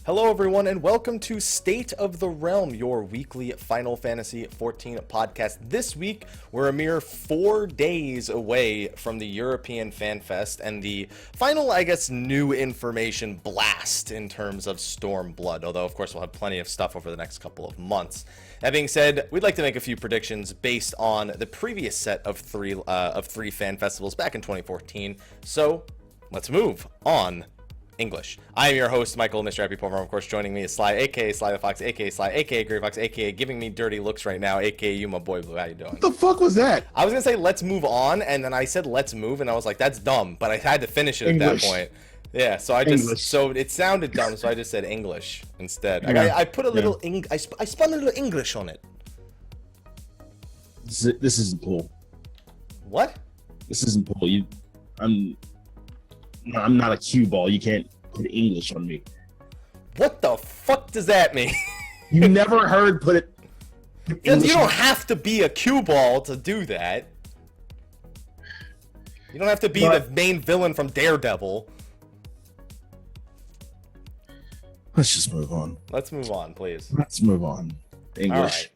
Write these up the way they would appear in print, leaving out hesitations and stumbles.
Hello everyone and welcome to State of the Realm, your weekly Final Fantasy XIV podcast. This week, we're a mere 4 days away from the European Fan Fest and the final, I guess, new information blast in terms of Stormblood, although of course we'll have plenty of stuff over the next couple of months. That being said, we'd like to make a few predictions based on the previous set of three fan festivals back in 2014, so let's move on. English. I am your host, Michael, Mr. Happy Plumber. Of course, joining me is Slyh, aka Slythefox, aka Slyh, aka Greyfox, aka giving me dirty looks right now, aka you, my boy Blue. How you doing? What the fuck was that? I was gonna say let's move on, and then I said let's move, and I was like, that's dumb, but I had to finish it English. At that point. Yeah, so I just English. So it sounded dumb, so I just said English instead. Yeah. I put a little I spun a little English on it. This isn't cool. What? This isn't cool. I'm not a cue ball. You can't put English on me. What the fuck does that mean? You never heard put it. You don't have to be a cue ball to do that. You don't have to be the main villain from Daredevil. Let's just move on. Let's move on, please. Let's move on. English. All right.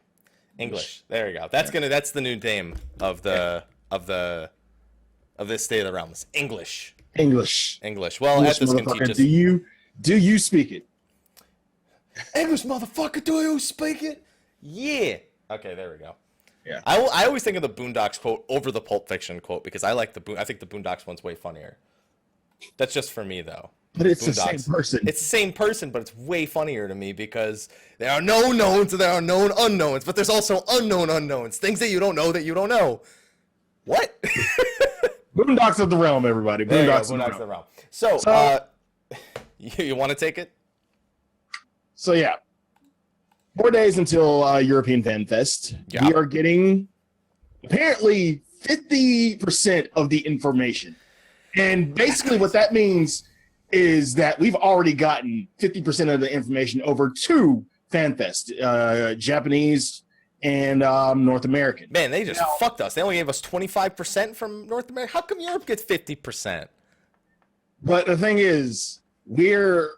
English. There you go. That's that's the new name of this State of the Realms. English. English. Well, at this can teach us. Do you speak it? English, motherfucker. Do you speak it? Yeah. Okay, there we go. Yeah. I always think of the Boondocks quote over the Pulp Fiction quote because I think the Boondocks one's way funnier. That's just for me though. But it's the same person. It's the same person, but it's way funnier to me because there are known knowns and there are known unknowns, but there's also unknown unknowns. Things that you don't know that you don't know. What? Boondocks of the Realm, everybody. Boondocks of the Realm. So you want to take it? So yeah, 4 days until European Fan Fest. Yeah. We are getting apparently 50% of the information, and basically what that means is that we've already gotten 50% of the information over to Fan Fest, Japanese and North American. Man, they just fucked us. They only gave us 25% from North America. How come Europe gets 50%? But the thing is, we're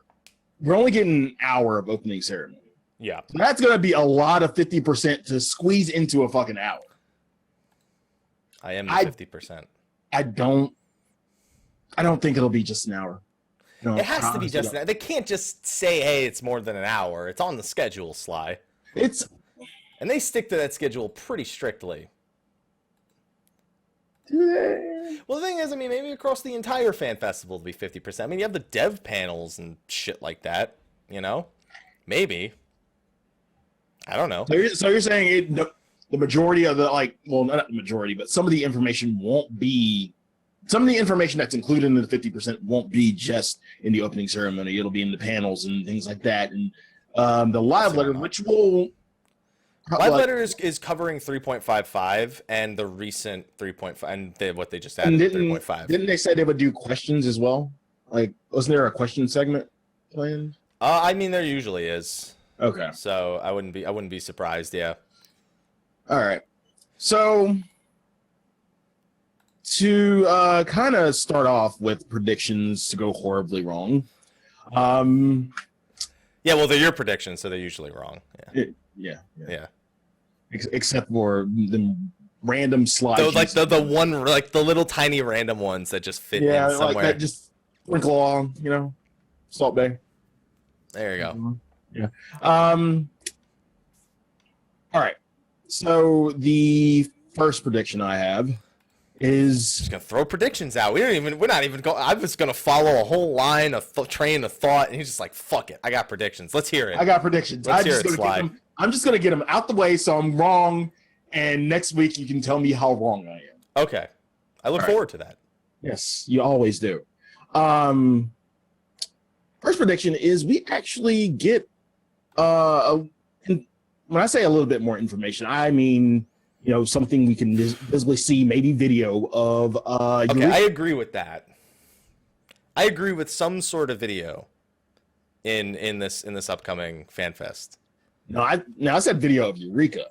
only getting an hour of opening ceremony. Yeah. So that's going to be a lot of 50% to squeeze into a fucking hour. I am the 50%. I don't think it'll be just an hour. No, it has to be just an hour. They can't just say, hey, it's more than an hour. It's on the schedule, Slyh. And they stick to that schedule pretty strictly. Well, the thing is, I mean, maybe across the entire fan festival it'll be 50%. I mean, you have the dev panels and shit like that, you know? Maybe. I don't know. So you're saying the majority of the, not the majority, but some of the information won't be, some of the information that's included in the 50% won't be just in the opening ceremony. It'll be in the panels and things like that. And the live letter, which will... Live letter is covering 3.55 and the recent 3.5 and what they just added 3.5. Didn't they say they would do questions as well? Like, wasn't there a question segment planned? I mean, there usually is. Okay. So I wouldn't be surprised. Yeah. All right. So to kind of start off with predictions to go horribly wrong. Yeah, well, they're your predictions, so they're usually wrong. Yeah. Except for the random slides. Like the one, like the little tiny random ones that just fit in somewhere. Like that just sprinkle along, Salt Bay. There you go. Yeah. All right. So the first prediction I have is just gonna throw predictions out. We're not even going. I was gonna follow a whole line of train of thought, and he's just like, "Fuck it, I got predictions. Let's hear it." I got predictions. I'm just gonna get them out the way, so I'm wrong, and next week you can tell me how wrong I am. Okay, I look forward to that. Yes, you always do. first prediction is we actually get when I say a little bit more information, I mean, something we can visibly see, maybe video of. Okay, I agree with that. I agree with some sort of video in this upcoming FanFest. No, I said video of Eureka.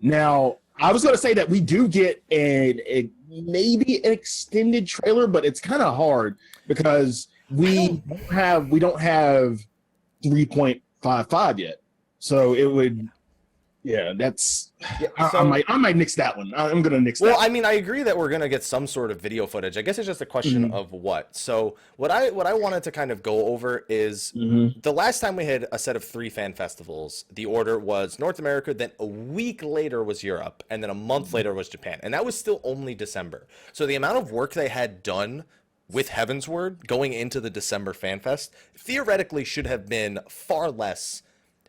Now, I was going to say that we do get maybe an extended trailer, but it's kind of hard because we don't have 3.55 yet. So it would. Yeah, that's. Yeah, so, I might nix that one. I'm gonna nix that. Well, I mean, I agree that we're gonna get some sort of video footage. I guess it's just a question of what. So what I wanted to kind of go over is the last time we had a set of 3 fan festivals, the order was North America, then a week later was Europe, and then a month later was Japan, and that was still only December. So the amount of work they had done with Heavensward going into the December Fan Fest theoretically should have been far less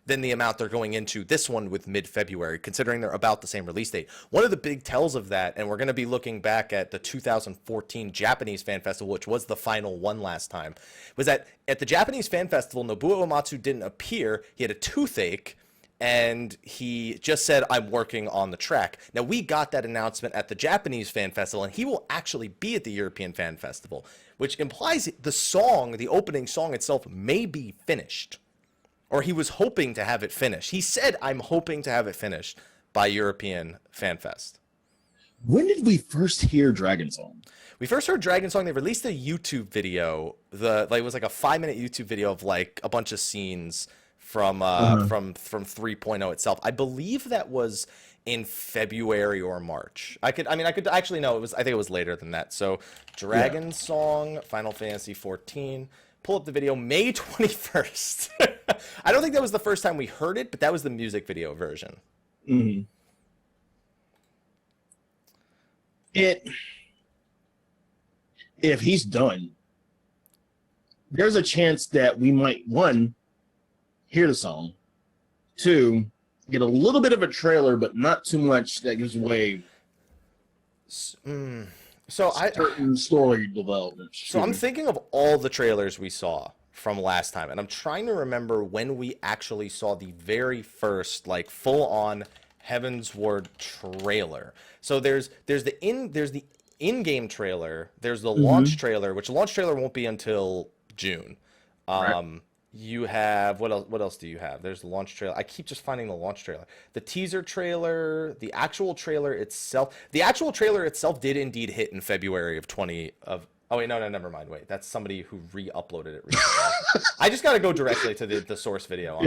than the amount they're going into this one with mid-February, considering they're about the same release date. One of the big tells of that, and we're going to be looking back at the 2014 Japanese Fan Festival, which was the final one last time, was that at the Japanese Fan Festival, Nobuo Uematsu didn't appear. He had a toothache, and he just said, I'm working on the track. Now, we got that announcement at the Japanese Fan Festival, and he will actually be at the European Fan Festival, which implies the opening song itself may be finished. Or he was hoping to have it finished. He said, I'm hoping to have it finished by European Fan Fest. When did we first hear Dragon Song? We first heard Dragon Song. They released a YouTube video. It was like a 5-minute YouTube video of like a bunch of scenes from 3.0 itself. I believe that was in February or March. I could actually no, I think it was later than that. So Dragon Song, Final Fantasy 14. Pull up the video, May 21st. I don't think that was the first time we heard it, but that was the music video version. Mm-hmm. If he's done, there's a chance that we might, 1, hear the song, 2, get a little bit of a trailer, but not too much that gives away certain story development. So I'm thinking of all the trailers we saw from last time, and I'm trying to remember when we actually saw the very first like full-on Heavensward trailer. So there's the in-game trailer, there's the launch trailer, which the launch trailer won't be until June. Right. You have what else do you have? There's the launch trailer. I keep just finding the launch trailer. The teaser trailer, the actual trailer itself. The actual trailer itself did indeed hit in February of Oh wait, no, never mind. Wait, that's somebody who re-uploaded it recently. I just got to go directly to the source video.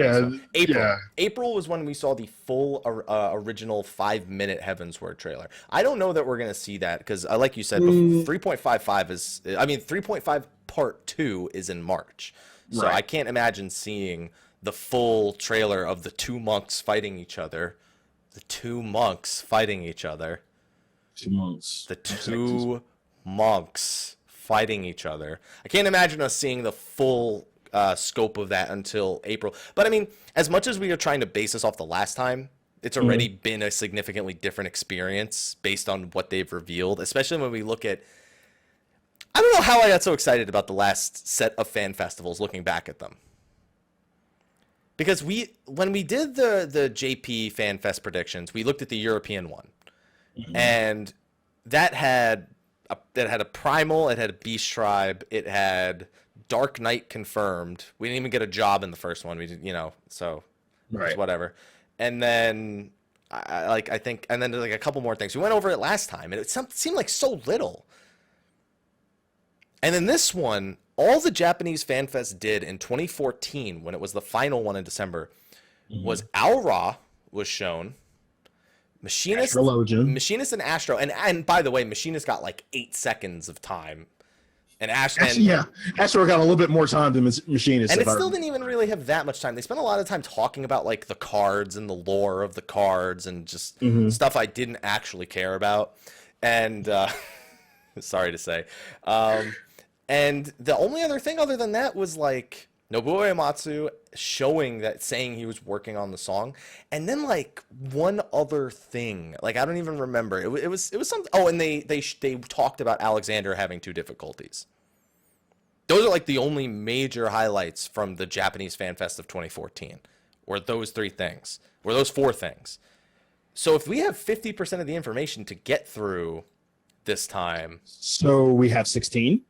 April was when we saw the full original 5-minute Heavensward trailer. I don't know that we're gonna see that because, like you said, 3.55 is. I mean, 3.5 Part 2 is in March. So I can't imagine seeing the full trailer of the 2 monks fighting each other. The 2 monks fighting each other. 2 monks. The 2 monks fighting each other. I can't imagine us seeing the full scope of that until April. But I mean, as much as we are trying to base this off the last time, it's already been a significantly different experience based on what they've revealed, especially when we look at I don't know how I got so excited about the last set of fan festivals looking back at them. Because when we did the JP Fan Fest predictions, we looked at the European one. And that had a Primal, it had a Beast Tribe, it had Dark Knight confirmed. We didn't even get a job in the first one. We did, so whatever. And then I think there's like a couple more things. We went over it last time and it seemed like so little. And then this one, all the Japanese Fan Fest did in 2014, when it was the final one in December, was Al-Ra was shown, Machinist and Astro. And by the way, Machinist got like 8 seconds of time. And Astro got a little bit more time than Machinist. And it still didn't even really have that much time. They spent a lot of time talking about like the cards and the lore of the cards and just stuff I didn't actually care about. And sorry to say. And the only other thing other than that was like Nobuo Uematsu saying he was working on the song, and then like one other thing, like I don't even remember. It was something. Oh, and they talked about Alexander having 2 difficulties. Those are like the only major highlights from the Japanese Fan Fest of 2014, or those three things, or those four things. So if we have 50% of the information to get through this time. So we have 16?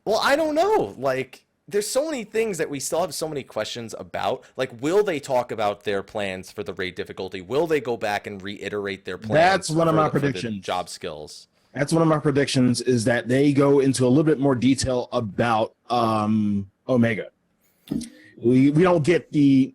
Well, I don't know. Like, there's so many things that we still have so many questions about. Like, will they talk about their plans for the raid difficulty? Will they go back and reiterate their plans? That's one of my predictions. Job skills. That's one of my predictions, is that they go into a little bit more detail about Omega. We don't get the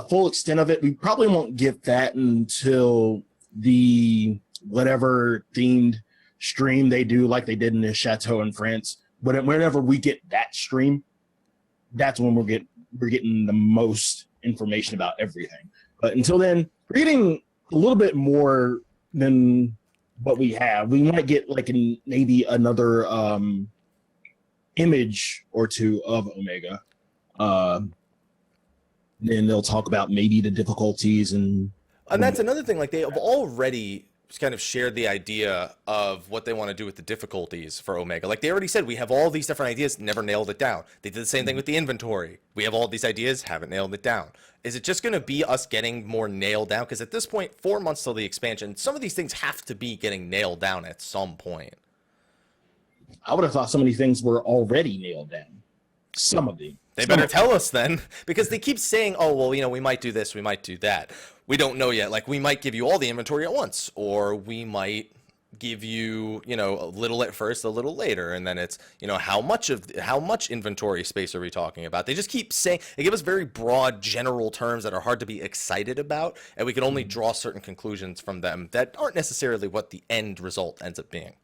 full extent of it. We probably won't get that until the whatever themed stream they do, like they did in the Chateau in France. But whenever we get that stream, that's when we're getting the most information about everything. But until then, we're getting a little bit more than what we have. We might get like maybe another image or two of Omega. Then they'll talk about maybe the difficulties and that's another thing. Like, they have already kind of shared the idea of what they want to do with the difficulties for Omega. Like, they already said, we have all these different ideas, never nailed it down. They did the same thing with the inventory. We have all these ideas, haven't nailed it down. Is it just going to be us getting more nailed down? Because at this point, 4 months till the expansion, some of these things have to be getting nailed down at some point. I would have thought some of these things were already nailed down. Some of them. They better tell us then, because they keep saying, oh, well, we might do this, we might do that. We don't know yet. Like, we might give you all the inventory at once, or we might give you, a little at first, a little later, and then it's, how much inventory space are we talking about? They just keep saying, they give us very broad general terms that are hard to be excited about, and we can only draw certain conclusions from them that aren't necessarily what the end result ends up being.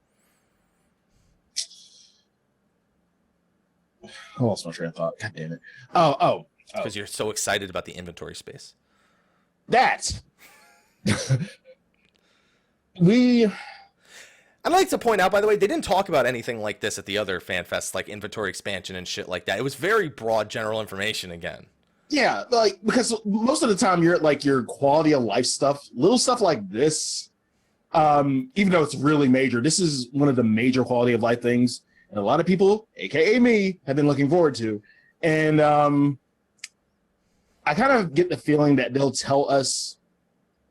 I lost my train of thought. God damn it. Oh. Because you're so excited about the inventory space. That. I'd like to point out, by the way, they didn't talk about anything like this at the other fan fests, like inventory expansion and shit like that. It was very broad general information again. Yeah, like, because most of the time you're at like your quality of life stuff, little stuff like this, even though it's really major, this is one of the major quality of life things. And a lot of people, aka me, have been looking forward to. And I kind of get the feeling that they'll tell us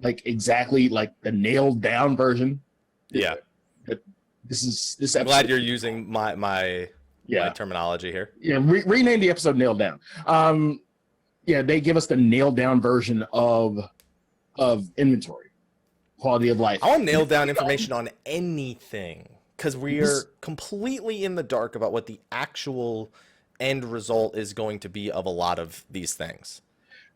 like exactly like the nailed down version. Yeah. This I'm episode. glad you're using my terminology here. Yeah, rename the episode Nailed Down. Yeah, they give us the nailed down version of inventory, quality of life. I want nailed down information on anything, because we are completely in the dark about what the actual end result is going to be of a lot of these things.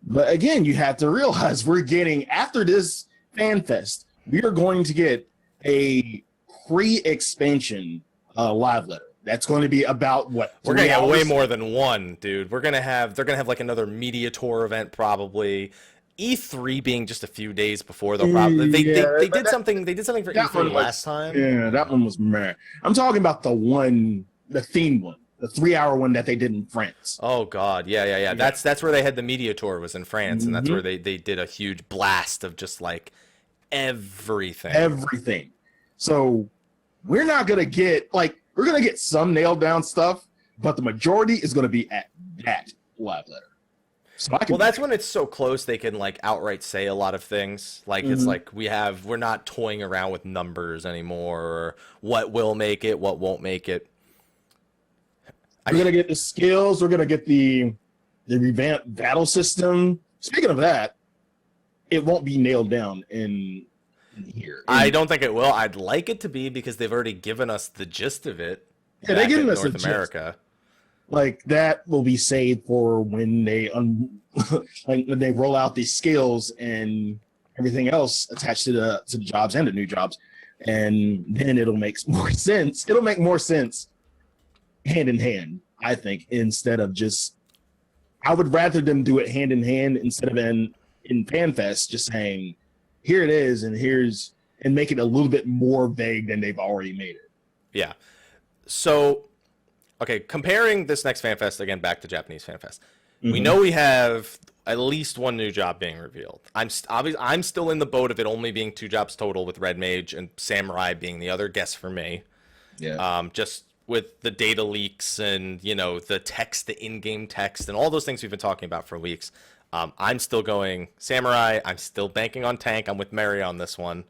But again, you have to realize we're getting, after this fan fest, we are going to get a pre-expansion live letter. That's going to be about what? We're gonna get way more than one, dude. They're gonna have like another media tour event probably. E3 being just a few days before they'll probably they did something for E3 last time. Yeah, that one was meh. I'm talking about the theme one, the 3-hour one that they did in France. Oh God, yeah. That's where they had the media tour, was in France, and that's where they did a huge blast of just like everything. Everything. So we're not gonna get we're gonna get some nailed down stuff, but the majority is gonna be at that live letter. So that's when it's so close they can like outright say a lot of things. Like it's like we're not toying around with numbers anymore, or what will make it, what won't make it. We're gonna get the skills. We're gonna get the revamped battle system. Speaking of that, it won't be nailed down in here. I don't think it will. I'd like it to be, because they've already given us the gist of it. Yeah, they've given us North America. Like that will be saved for when they when they roll out these skills and everything else attached to the jobs and the new jobs, and then it'll make more sense. It'll make more sense hand in hand, I think, instead of just. I would rather them do it hand in hand instead of in FanFest just saying, here it is, and make it a little bit more vague than they've already made it. Yeah. So, okay, comparing this next FanFest again back to Japanese FanFest, we know we have at least one new job being revealed. I'm still in the boat of it only being 2 jobs total, with Red Mage and Samurai being the other guess for me. Yeah. Just with the data leaks and, you know, the text, the in-game text, and all those things we've been talking about for weeks. I'm still going Samurai. I'm still banking on Tank. I'm with Mary on this one.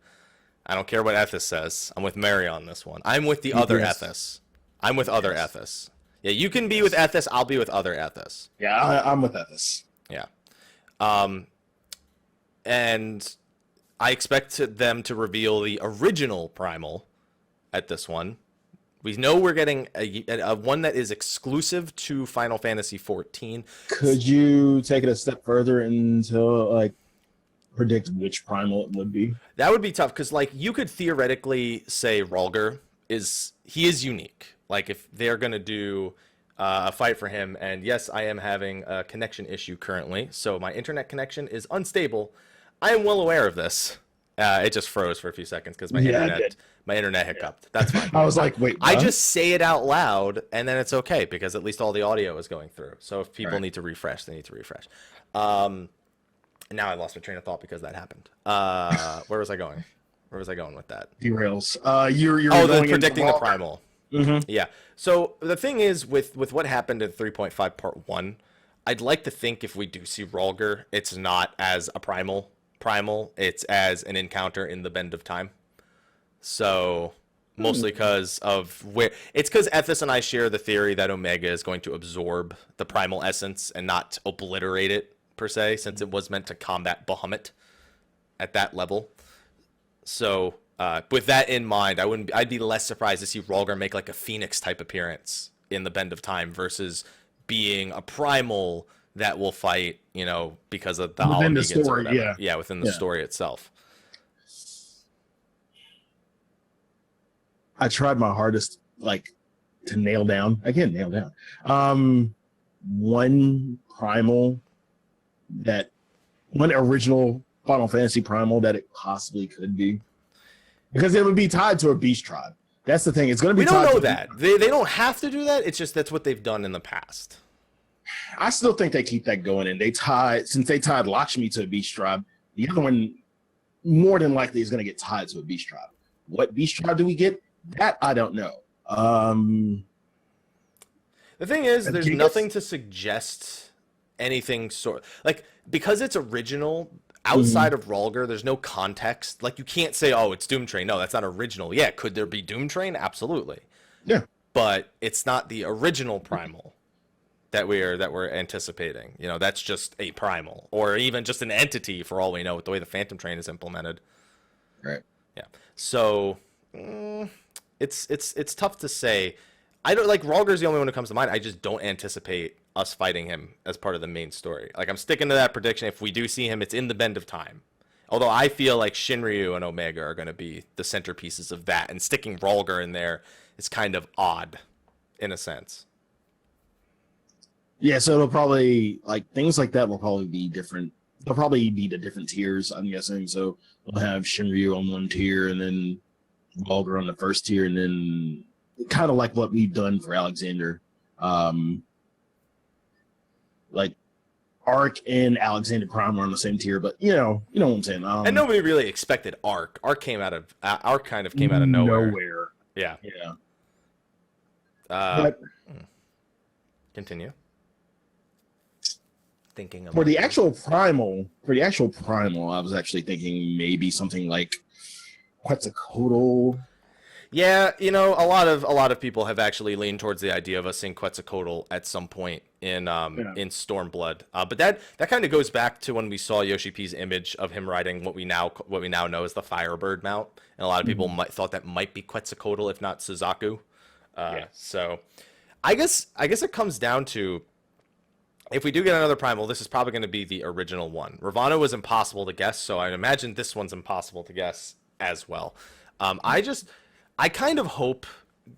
I don't care what Ethis says. I'm with Mary on this one. I'm with the other Ethis. I'm with other Ethis. Yeah, you can be with Ethis. I'll be with other Ethis. Yeah, I'm with Ethis. Yeah. And I expect them to reveal the original Primal at this one. We know we're getting a one that is exclusive to Final Fantasy XIV. Could you take it a step further into like predict which Primal it would be? That would be tough because like you could theoretically say Rhalgr is unique. Like if they're gonna do a fight for him, and yes, I am having a connection issue currently, so my internet connection is unstable. I am well aware of this. It just froze for a few seconds because my internet hiccuped. That's fine. I was like, wait, what? I just say it out loud, and then it's okay because at least all the audio is going through. So if people need to refresh, they need to refresh. Now I lost my train of thought because that happened. Where was I going? Where was I going with that? Derails. You're going predicting the Primal. Mm-hmm. Yeah. So the thing is with what happened in 3.5 Part 1, I'd like to think if we do see Rhalgr, it's not as a primal, it's as an encounter in the Bend of Time. So mostly because of where it's because Ethis and I share the theory that Omega is going to absorb the primal essence and not obliterate it per se, since it was meant to combat Bahamut at that level. So with that in mind, I'd be less surprised to see Rhalgr make like a Phoenix type appearance in the Bend of Time versus being a primal that will fight, you know, because of the within the story, within the story itself. I tried my hardest, like, to nail down one primal one original Final Fantasy primal that it possibly could be, because it would be tied to a beast tribe. That's the thing. It's going to be. We don't know that they don't have to do that. It's just that's what they've done in the past. I still think they keep that going, and since they tied Lakshmi to a beast tribe, the other one more than likely is going to get tied to a beast tribe. What beast tribe do we get? That I don't know. The thing is, there's nothing to suggest anything because it's original. Outside of Rhalgr, there's no context. Like you can't say, "Oh, it's Doom Train." No, that's not original. Yeah, could there be Doom Train? Absolutely. Yeah, but it's not the original primal that we're anticipating. You know, that's just a primal, or even just an entity for all we know with the way the Phantom Train is implemented. Right. Yeah. So it's tough to say. I don't like Rhalgr's the only one who comes to mind. I just don't anticipate us fighting him as part of the main story. Like I'm sticking to that prediction. If we do see him, it's in the Bend of Time. Although I feel like Shinryu and Omega are going to be the centerpieces of that, and sticking Rhalgr in there is kind of odd, in a sense. Yeah, so it'll probably things like that will probably be different. They'll probably be the different tiers, I'm guessing. So we'll have Shinryu on one tier, and then Rhalgr on the first tier, and then kind of like what we've done for Alexander. Like Arc and Alexander Prime are on the same tier, but you know what I'm saying. And nobody really expected Arc. Arc kind of came out of nowhere. Yeah. Yeah. But continue. Thinking for the actual primal, I was actually thinking maybe something like Quetzalcoatl. Yeah, you know, a lot of people have actually leaned towards the idea of us seeing Quetzalcoatl at some point in Stormblood. But that kind of goes back to when we saw Yoshi P's image of him riding what we now know as the Firebird mount, and a lot of people thought that might be Quetzalcoatl, if not Suzaku. So, I guess it comes down to, if we do get another primal, this is probably going to be the original one. Ravana was impossible to guess, so I imagine this one's impossible to guess as well. I kind of hope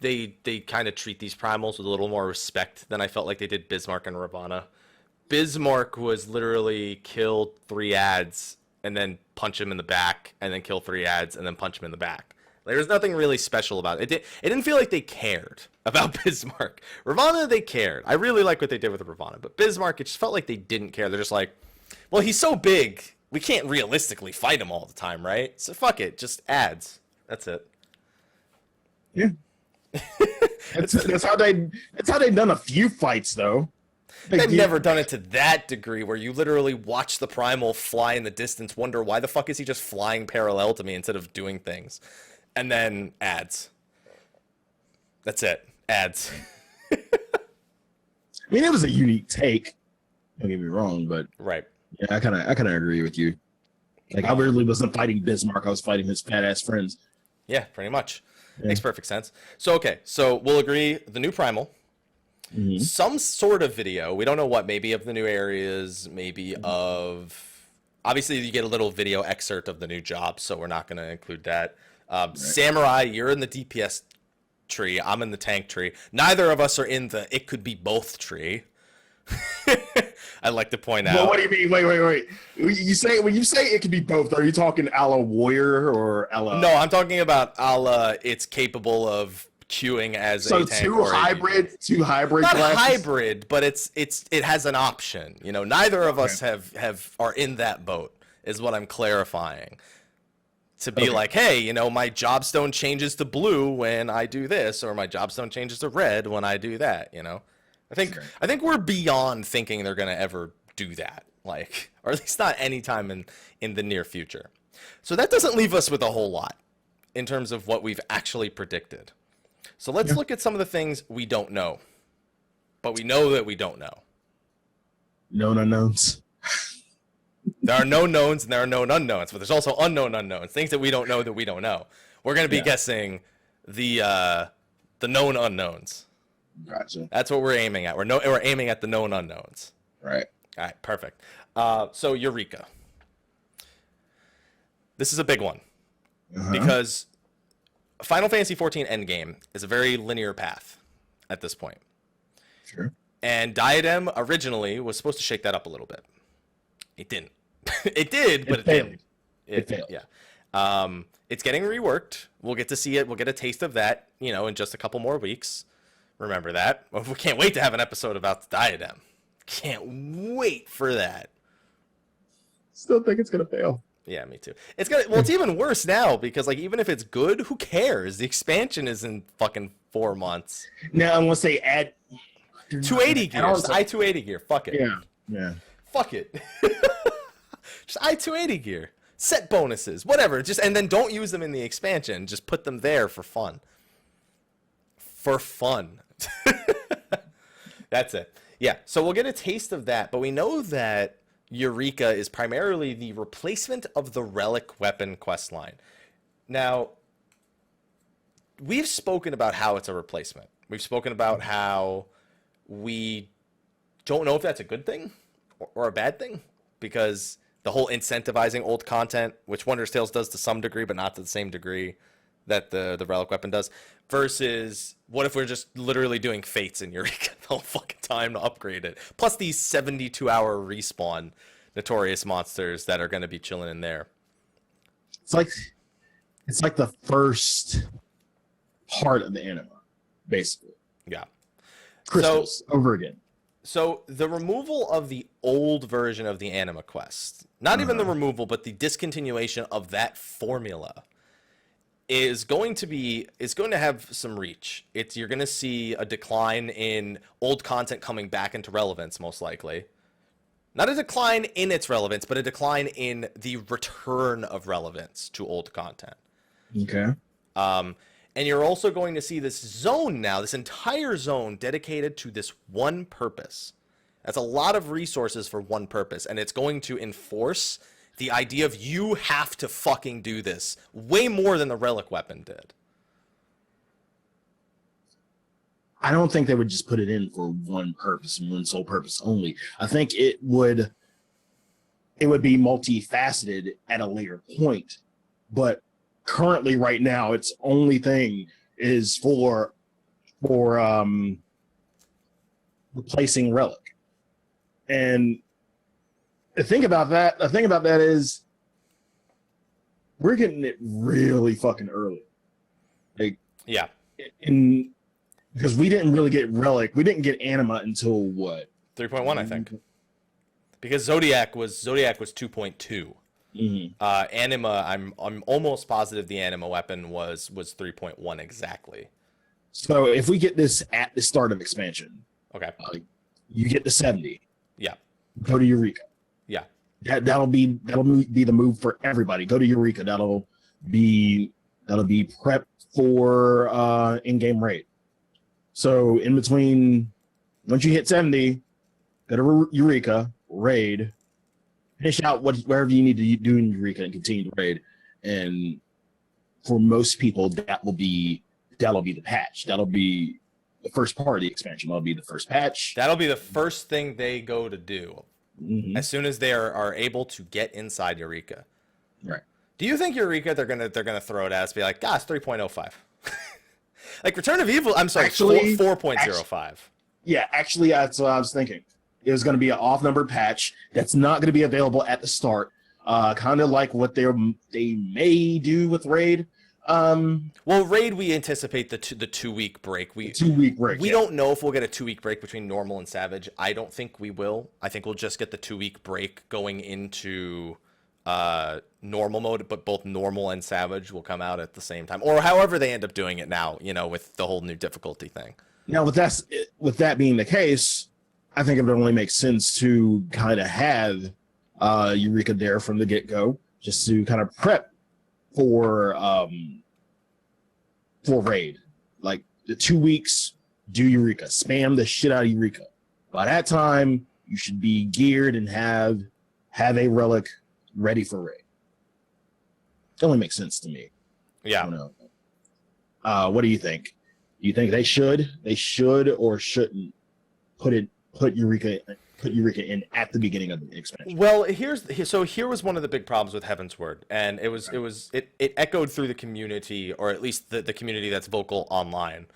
they kind of treat these primals with a little more respect than I felt like they did Bismarck and Ravana. Bismarck was literally kill 3 ads and then punch him in the back, and then kill 3 ads and then punch him in the back. There was nothing really special about it. It didn't feel like they cared about Bismarck. Ravana, they cared. I really like what they did with Ravana, but Bismarck, it just felt like they didn't care. They're just like, well, he's so big, we can't realistically fight him all the time, right? So fuck it, just ads. That's it. Yeah. That's how they've done a few fights though. They've never done it to that degree where you literally watch the primal fly in the distance, wonder why the fuck is he just flying parallel to me instead of doing things, and then ads. That's it. Ads. I mean, it was a unique take. Don't get me wrong, but right. Yeah, I kind of agree with you. Like, I really wasn't fighting Bismarck. I was fighting his fat ass friends. Yeah, pretty much. Yeah. Makes perfect sense. So, okay. So we'll agree the new primal, some sort of video. We don't know what, maybe of the new areas, maybe of, obviously you get a little video excerpt of the new job. So we're not going to include that. Right. Samurai, you're in the DPS tree. I'm in the tank tree. Neither of us are in the it could be both tree. I'd like to point out. Well, what do you mean? Wait. When you say it could be both, are you talking a la warrior or a la? No, I'm talking about a la it's capable of queuing as a tank. So two hybrid Not classes? hybrid, but it has an option. You know, neither of us are in that boat, is what I'm clarifying. To be like, hey, you know, my jobstone changes to blue when I do this, or my jobstone changes to red when I do that, you know? I think we're beyond thinking they're going to ever do that, like, or at least not anytime in the near future. So that doesn't leave us with a whole lot in terms of what we've actually predicted. So let's look at some of the things we don't know, but we know that we don't know. Known unknowns. There are known knowns and there are known unknowns, but there's also unknown unknowns, things that we don't know that we don't know. We're going to be guessing the known unknowns. Gotcha. That's what we're aiming at. We're aiming at the known unknowns. Right. All right, perfect. So Eureka. This is a big one because Final Fantasy XIV Endgame is a very linear path at this point. Sure. And Diadem originally was supposed to shake that up a little bit. It didn't. It did, but it didn't. It failed. Yeah. It's getting reworked. We'll get to see it. We'll get a taste of that, you know, in just a couple more weeks. Remember that. We can't wait to have an episode about the Diadem. Can't wait for that. Still think it's gonna fail. Yeah, me too. It's even worse now because, like, even if it's good, who cares? The expansion is in fucking 4 months. Now, unless they add 280 gear, just I-280 gear. Fuck it. Yeah. Fuck it. Just I-280 gear. Set bonuses, whatever. And then don't use them in the expansion. Just put them there for fun. For fun. That's it. Yeah, so we'll get a taste of that, but we know that Eureka is primarily the replacement of the relic weapon questline. Now, we've spoken about how it's a replacement. We've spoken about how we don't know if that's a good thing or a bad thing, because the whole incentivizing old content, which Wondrous Tales does to some degree, but not to the same degree that the relic weapon does, versus what if we're just literally doing fates in Eureka the whole fucking time to upgrade it, plus these 72-hour respawn notorious monsters that are going to be chilling in there. It's like the first part of the anima, basically. Yeah. Crystals over again. So the removal of the old version of the anima quest, not even the removal, but the discontinuation of that formula, is going to have some reach. You're going to see a decline in old content coming back into relevance, most likely. Not a decline in its relevance, but a decline in the return of relevance to old content. Okay. And you're also going to see this zone now, this entire zone dedicated to this one purpose. That's a lot of resources for one purpose, and it's going to enforce the idea of you have to fucking do this way more than the relic weapon did. I don't think they would just put it in for one purpose and one sole purpose only. I think it would be multifaceted at a later point. But currently, right now, its only thing is for replacing relic. And the thing about that is we're getting it really fucking early. Like, yeah. Because we didn't really get relic. We didn't get anima until what? 3.1, I think. Because Zodiac was 2.2. Anima, I'm almost positive the anima weapon was 3.1 exactly. So if we get this at the start of expansion, Okay. You get the 70. Yeah. Go to Eureka. Yeah. That'll be the move for everybody. Go to Eureka. That'll be prepped for in-game raid. So in between, once you hit 70, go to Eureka, raid, finish out whatever you need to do in Eureka and continue to raid. And for most people, that'll be the patch. That'll be the first part of the expansion. That'll be the first patch. That'll be the first thing they go to do as soon as they are able to get inside Eureka. Right. Do you think Eureka they're gonna throw it at us, be like, gosh, 3.05? Like Return of Evil, I'm sorry, Actually, 4.05. Yeah, actually, that's what I was thinking. It was going to be an off-numbered patch that's not going to be available at the start. Kind of like what they may do with Raid. Well, Raid, we anticipate the 2-week break. 2-week break. We don't know if we'll get a 2-week break between normal and Savage. I don't think we will. I think we'll just get the 2-week break going into normal mode, but both normal and Savage will come out at the same time, or however they end up doing it now. With the whole new difficulty thing. Now, with that being the case, I think it would only make sense to kind of have Eureka there from the get-go, just to kind of prep for Raid. Like the 2 weeks, do Eureka, spam the shit out of Eureka. By that time, you should be geared and have a relic ready for Raid. It only makes sense to me. Yeah. I don't know. What do you think? Do you think they should or shouldn't put Eureka in at the beginning of the expansion? Well, here was one of the big problems with Heaven's Word, and it echoed through the community, or at least the community that's vocal online,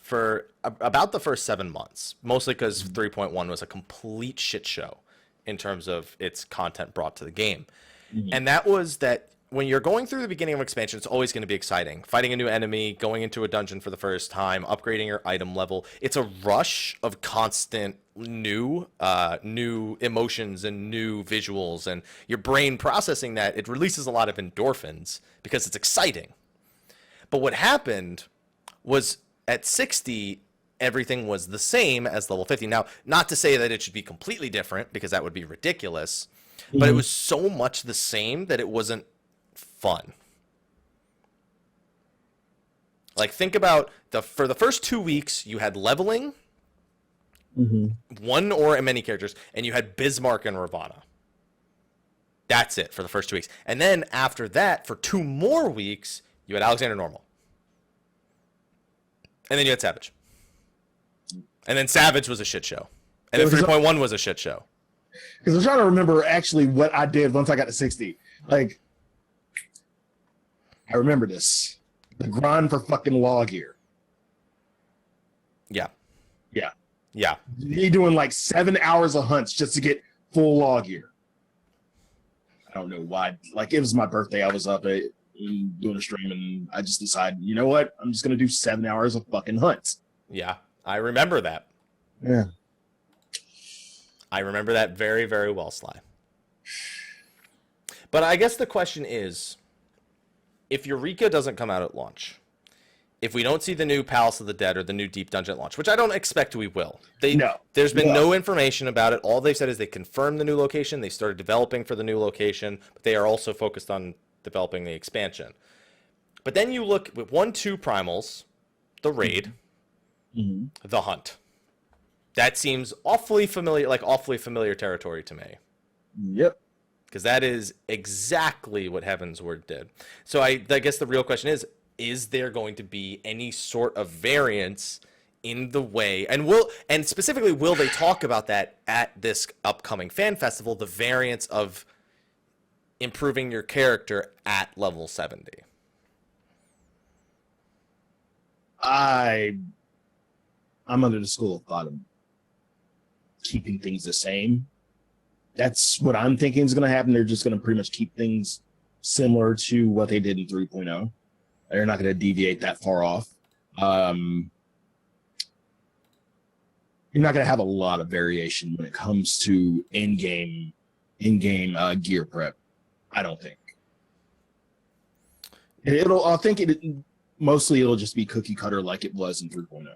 for about the first 7 months, mostly because 3.1 was a complete shit show in terms of its content brought to the game. Mm-hmm. And that was that when you're going through the beginning of expansion, it's always going to be exciting. Fighting a new enemy, going into a dungeon for the first time, upgrading your item level. It's a rush of constant new emotions and new visuals, and your brain processing that. It releases a lot of endorphins because it's exciting. But what happened was at 60, everything was the same as level 50. Now, not to say that it should be completely different, because that would be ridiculous, but it was so much the same that it wasn't fun. Like, think about for the first 2 weeks, you had leveling, one or many characters, and you had Bismarck and Ravana. That's it for the first 2 weeks. And then after that, for 2 more weeks, you had Alexander Normal. And then you had Savage. And then Savage was a shit show. And then 3.1 was a shit show. Because I'm trying to remember actually what I did once I got to 60. Like, I remember this. The grind for fucking law gear. Yeah. Yeah. Yeah. You're doing like 7 hours of hunts just to get full law gear. I don't know why. Like, it was my birthday. I was up doing a stream, and I just decided, you know what? I'm just going to do 7 hours of fucking hunts. Yeah. I remember that. Yeah. I remember that very, very well, Sly. But I guess the question is, if Eureka doesn't come out at launch, if we don't see the new Palace of the Dead or the new Deep Dungeon at launch, which I don't expect we will. There's been no information about it. All they've said is they confirmed the new location. They started developing for the new location, but they are also focused on developing the expansion. But then you look with 1-2 primals, the raid, the hunt. That seems awfully familiar territory to me. Yep. Because that is exactly what Heaven's Word did. So I guess the real question is there going to be any sort of variance in the way, and specifically, will they talk about that at this upcoming fan festival, the variance of improving your character at level 70? I'm under the school of thought of keeping things the same. That's what I'm thinking is going to happen. They're just going to pretty much keep things similar to what they did in 3.0. They're not going to deviate that far off. You're not going to have a lot of variation when it comes to in-game gear prep. I don't think. mostly it'll just be cookie cutter like it was in 3.0.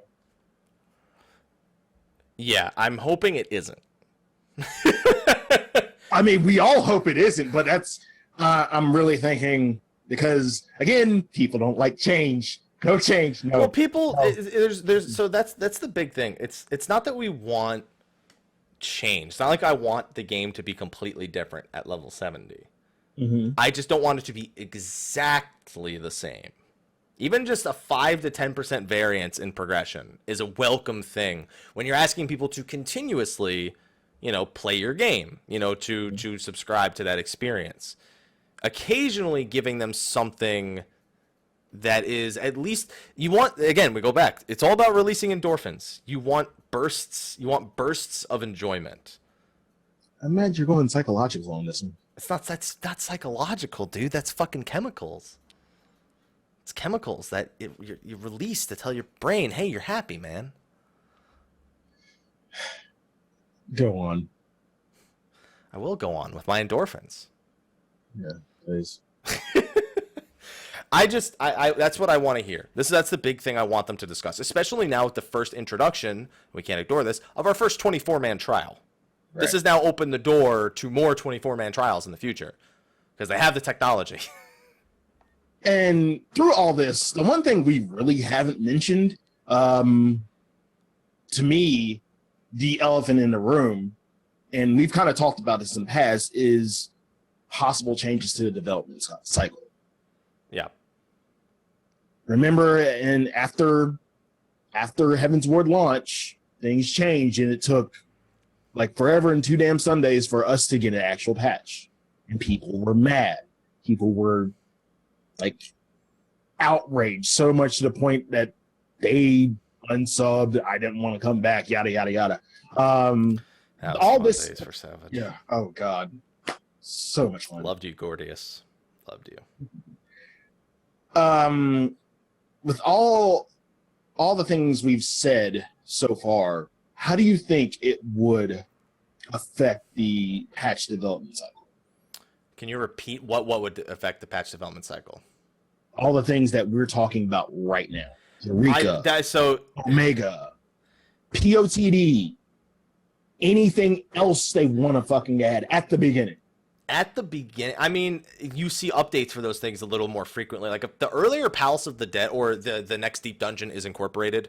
Yeah, I'm hoping it isn't. I mean, we all hope it isn't, but that's I'm really thinking, because again, people don't like change. No change. No. Well, people, there's so that's the big thing. It's not that we want change. It's not like I want the game to be completely different at level 70. Mm-hmm. I just don't want it to be exactly the same. Even just a 5 to 10% variance in progression is a welcome thing when you're asking people to continuously, play your game, to subscribe to that experience. Occasionally giving them something that is at least, you want, again, we go back, it's all about releasing endorphins. You want bursts of enjoyment. I imagine you're going psychological on this one. That's not psychological, dude. That's fucking chemicals. It's chemicals that you release to tell your brain, hey, you're happy, man. Go on. I will go on with my endorphins. Yeah, please. I that's what I want to hear. That's the big thing I want them to discuss, especially now with the first introduction, we can't ignore this, of our first 24-man trial. Right. This has now opened the door to more 24-man trials in the future because they have the technology. And through all this, the one thing we really haven't mentioned, to me, the elephant in the room, and we've kind of talked about this in the past, is possible changes to the development cycle. Yeah. Remember, and after Heaven's Ward launch, things changed, and it took like forever and 2 damn Sundays for us to get an actual patch. And people were mad. People were like outraged so much to the point that they unsubbed. I didn't want to come back, yada yada yada. All this days for Savage. Yeah. Oh God. So much fun. Loved you, Gordius. Loved you. With all the things we've said so far, how do you think it would affect the patch development cycle? Can you repeat what would affect the patch development cycle? All the things that we're talking about right now. Eureka, Omega, POTD, anything else they want to fucking add at the beginning. At the beginning, I mean, you see updates for those things a little more frequently. Like if the earlier Palace of the Dead or the next deep dungeon is incorporated,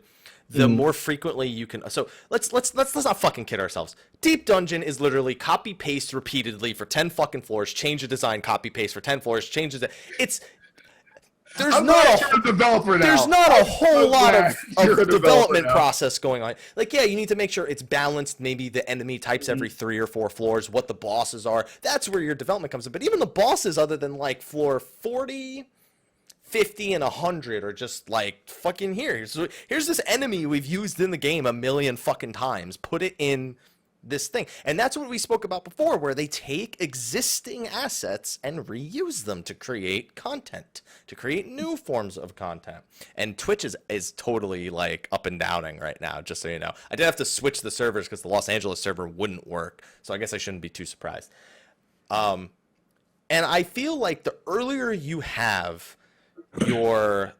the more frequently you can. So let's not fucking kid ourselves. Deep dungeon is literally copy paste repeatedly for 10 fucking floors, change the design, copy paste for 10 floors, changes it. There's not a whole lot of development process going on. Like, yeah, you need to make sure it's balanced. Maybe the enemy types every 3 or 4 floors, what the bosses are. That's where your development comes in. But even the bosses, other than like floor 40, 50, and 100, are just like fucking here. So here's this enemy we've used in the game a million fucking times. Put it in this thing. And that's what we spoke about before, where they take existing assets and reuse them to create content, to create new forms of content. And Twitch is totally like up and downing right now, just so you know. I did have to switch the servers because the Los Angeles server wouldn't work, so I guess I shouldn't be too surprised. And I feel like the earlier you have your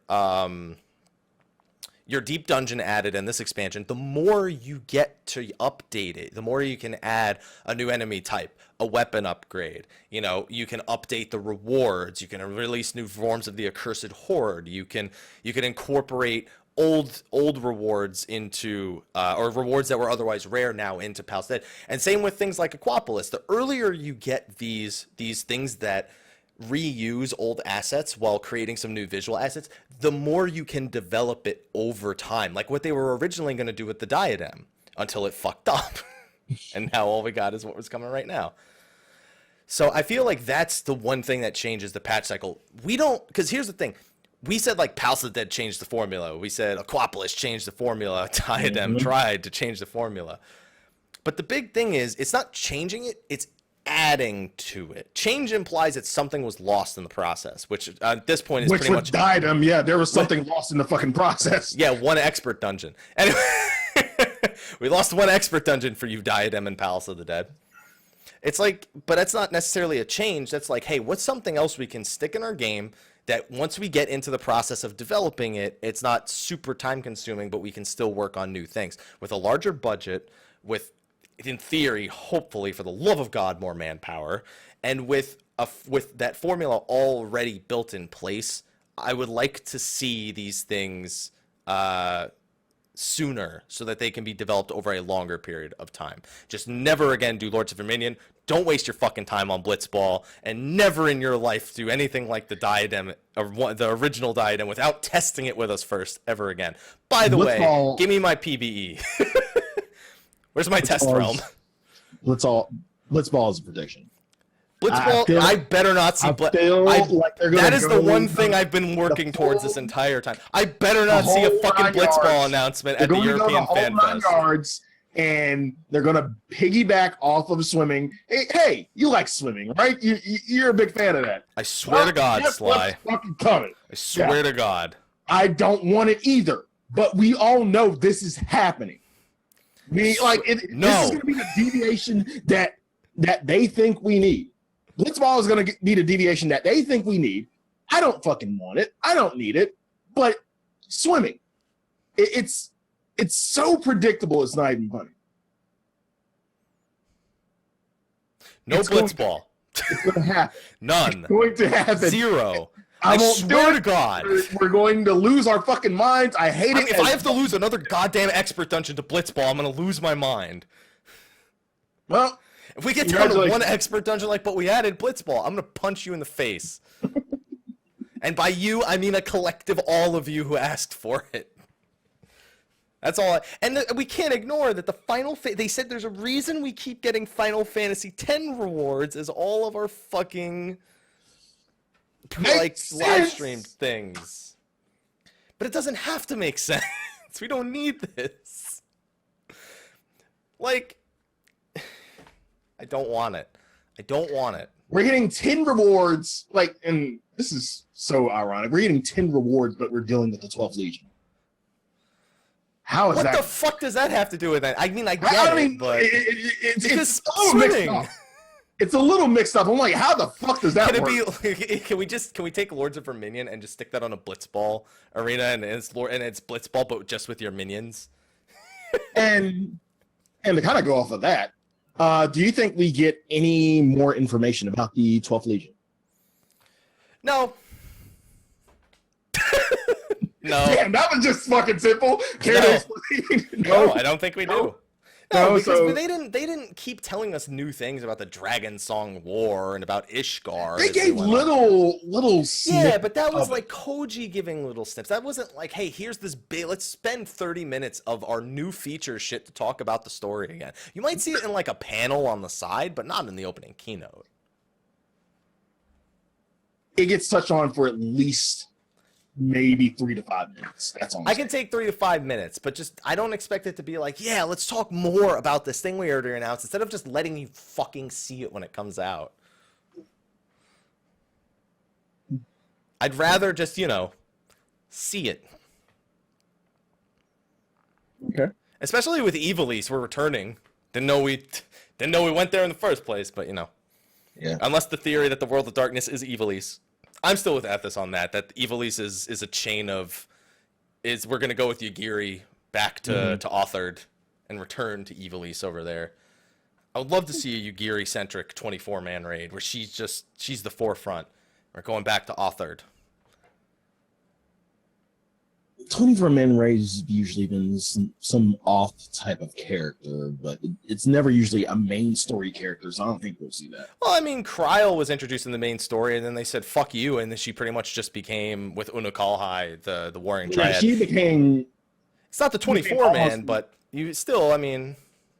deep dungeon added in this expansion, the more you get to update it, the more you can add a new enemy type, a weapon upgrade. You can update the rewards. You can release new forms of the accursed horde. You can incorporate old rewards into or rewards that were otherwise rare now into Palace Dead. And same with things like Aquapolis. The earlier you get these things that reuse old assets while creating some new visual assets, the more you can develop it over time, like what they were originally going to do with the diadem until it fucked up. And now all we got is what was coming right now. So I feel like that's the one thing that changes the patch cycle. Because here's the thing, we said like Palace of the Dead changed the formula, we said Aquapolis changed the formula, Diadem tried to change the formula, but the big thing is it's not changing it, it's adding to it. Change implies that something was lost in the process, which at this point is pretty much Diadem. Yeah, there was something lost in the fucking process. Yeah, one expert dungeon. Anyway, we lost one expert dungeon for you, Diadem and Palace of the Dead. It's like, but that's not necessarily a change. That's like, hey, what's something else we can stick in our game that once we get into the process of developing it, it's not super time consuming, but we can still work on new things. With a larger budget, with, in theory, hopefully, for the love of God, more manpower, and with that formula already built in place, I would like to see these things sooner so that they can be developed over a longer period of time. Just never again do Lords of Dominion. Don't waste your fucking time on Blitzball, and never in your life do anything like the diadem, or the original diadem, without testing it with us first ever again. By the way, give me my PBE. Where's my test realm? Blitzball is a prediction. Blitzball, I better not see Blitzball. That is the one thing I've been working towards this entire time. I better not see a fucking Blitzball announcement at the European Fan Fest. And they're going to piggyback off of swimming. Hey, you like swimming, right? You're a big fan of that. I swear to God, Sly. Fucking coming. I swear to God. I don't want it either. But we all know this is happening. This is going to be the deviation that they think we need. Blitzball is going to need a deviation that they think we need. I don't fucking want it. I don't need it. But swimming, it's so predictable. It's not even funny. No Blitzball. It's going to happen. None. It's going to happen. Zero. I swear to God. We're going to lose our fucking minds. I hate it. If I have to lose another goddamn expert dungeon to Blitzball, I'm going to lose my mind. Well, if we get down to one expert dungeon like what we added, Blitzball, I'm going to punch you in the face. And by you, I mean a collective all of you who asked for it. That's all. We can't ignore that the they said there's a reason we keep getting Final Fantasy X rewards as all of our fucking live streamed things. But it doesn't have to make sense. We don't need this. I don't want it. We're getting 10 rewards, and this is so ironic. We're getting 10 rewards, but we're dealing with the 12th Legion. How is that? What the fuck does that have to do with that? I mean, I get it, but it's swimming. It's a little mixed up. I'm like, how the fuck does that work? Can we take Lords of Verminion and just stick that on a Blitzball arena and it's Blitzball, but just with your minions? and to kind of go off of that, do you think we get any more information about the 12th Legion? No. No. Damn, that was just fucking simple. No, I don't think we do. No, because they didn't keep telling us new things about the Dragon Song War and about Ishgard. They gave little yeah, but that was like Koji giving little snips. That wasn't like, hey, here's this big. Let's spend 30 minutes of our new feature shit to talk about the story again. You might see it in like a panel on the side, but not in the opening keynote. It gets touched on for at least maybe 3 to 5 minutes. That's all. I can take 3 to 5 minutes, but just I don't expect it to be like, yeah, let's talk more about this thing we already announced instead of just letting you fucking see it when it comes out. I'd rather just, see it. Okay. Especially with Evilise, we're returning. Didn't know we went there in the first place, but Yeah. Unless the theory that the World of Darkness is Evilise. I'm still with Ethos on that Evilise is a chain of we're gonna go with Yagiri back to Authored and return to Evilise over there. I would love to see a Yagiri centric 24-man raid where she's the forefront. We're going back to Authored. 24-man raids have usually been some off type of character, but it's never usually a main story character, so I don't think we'll see that. Well, I mean, Kryl was introduced in the main story, and then they said, fuck you, and then she pretty much just became, with Unukalhai, the Warring Triad. Yeah, she became... It's not the 24-man, but you still,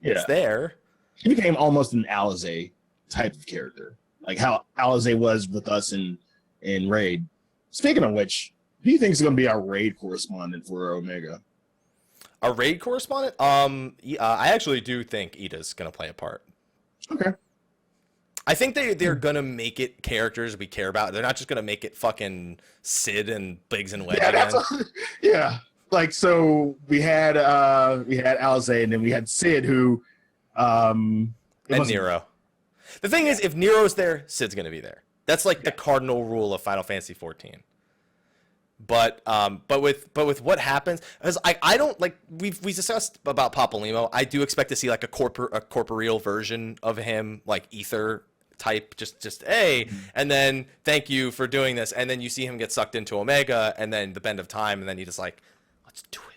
it's there. She became almost an Alizé type of character, like how Alizé was with us in Raid. Speaking of which... Who do you think is going to be our raid correspondent for Omega? Our raid correspondent? I actually do think Ida's going to play a part. Okay. I think they're going to make it characters we care about. They're not just going to make it fucking Sid and Biggs and Wedge again. Yeah. So we had Alizé, and then we had Sid, who... and Nero. The thing is, if Nero's there, Sid's going to be there. That's the cardinal rule of Final Fantasy XIV. But with what happens, because I don't like we discussed about Papalymo. I do expect to see like a corporeal version of him, like ether type, just hey, and then thank you for doing this, and then you see him get sucked into Omega, and then the bend of time, and then he just like, let's do it.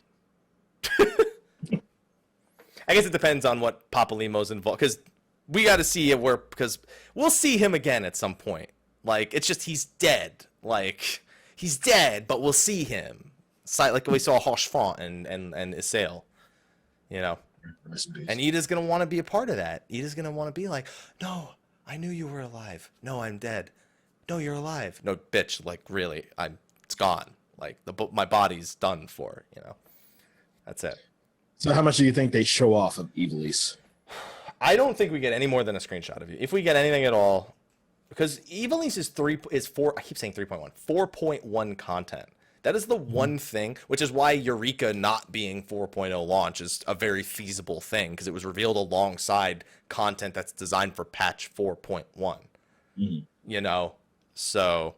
I guess it depends on what Papalymo's involved, because we got to see it work, because we'll see him again at some point. Like, it's just he's dead. Like, he's dead, but we'll see him. Like we saw Hoshfont and Isail, you know. And Ida's going to want to be a part of that. Ida's going to want to be like, no, I knew you were alive. No, I'm dead. No, you're alive. No, bitch, like, really, it's gone. Like, my body's done for, you know. That's it. So how much do you think they show off of Evilise? I don't think we get any more than a screenshot of you. If we get anything at all, because Evilise is 4. I keep saying 3.1, 4.1 content. That is the one thing, which is why Eureka not being 4.0 launch is a very feasible thing, because it was revealed alongside content that's designed for patch 4.1. Mm-hmm. You know, so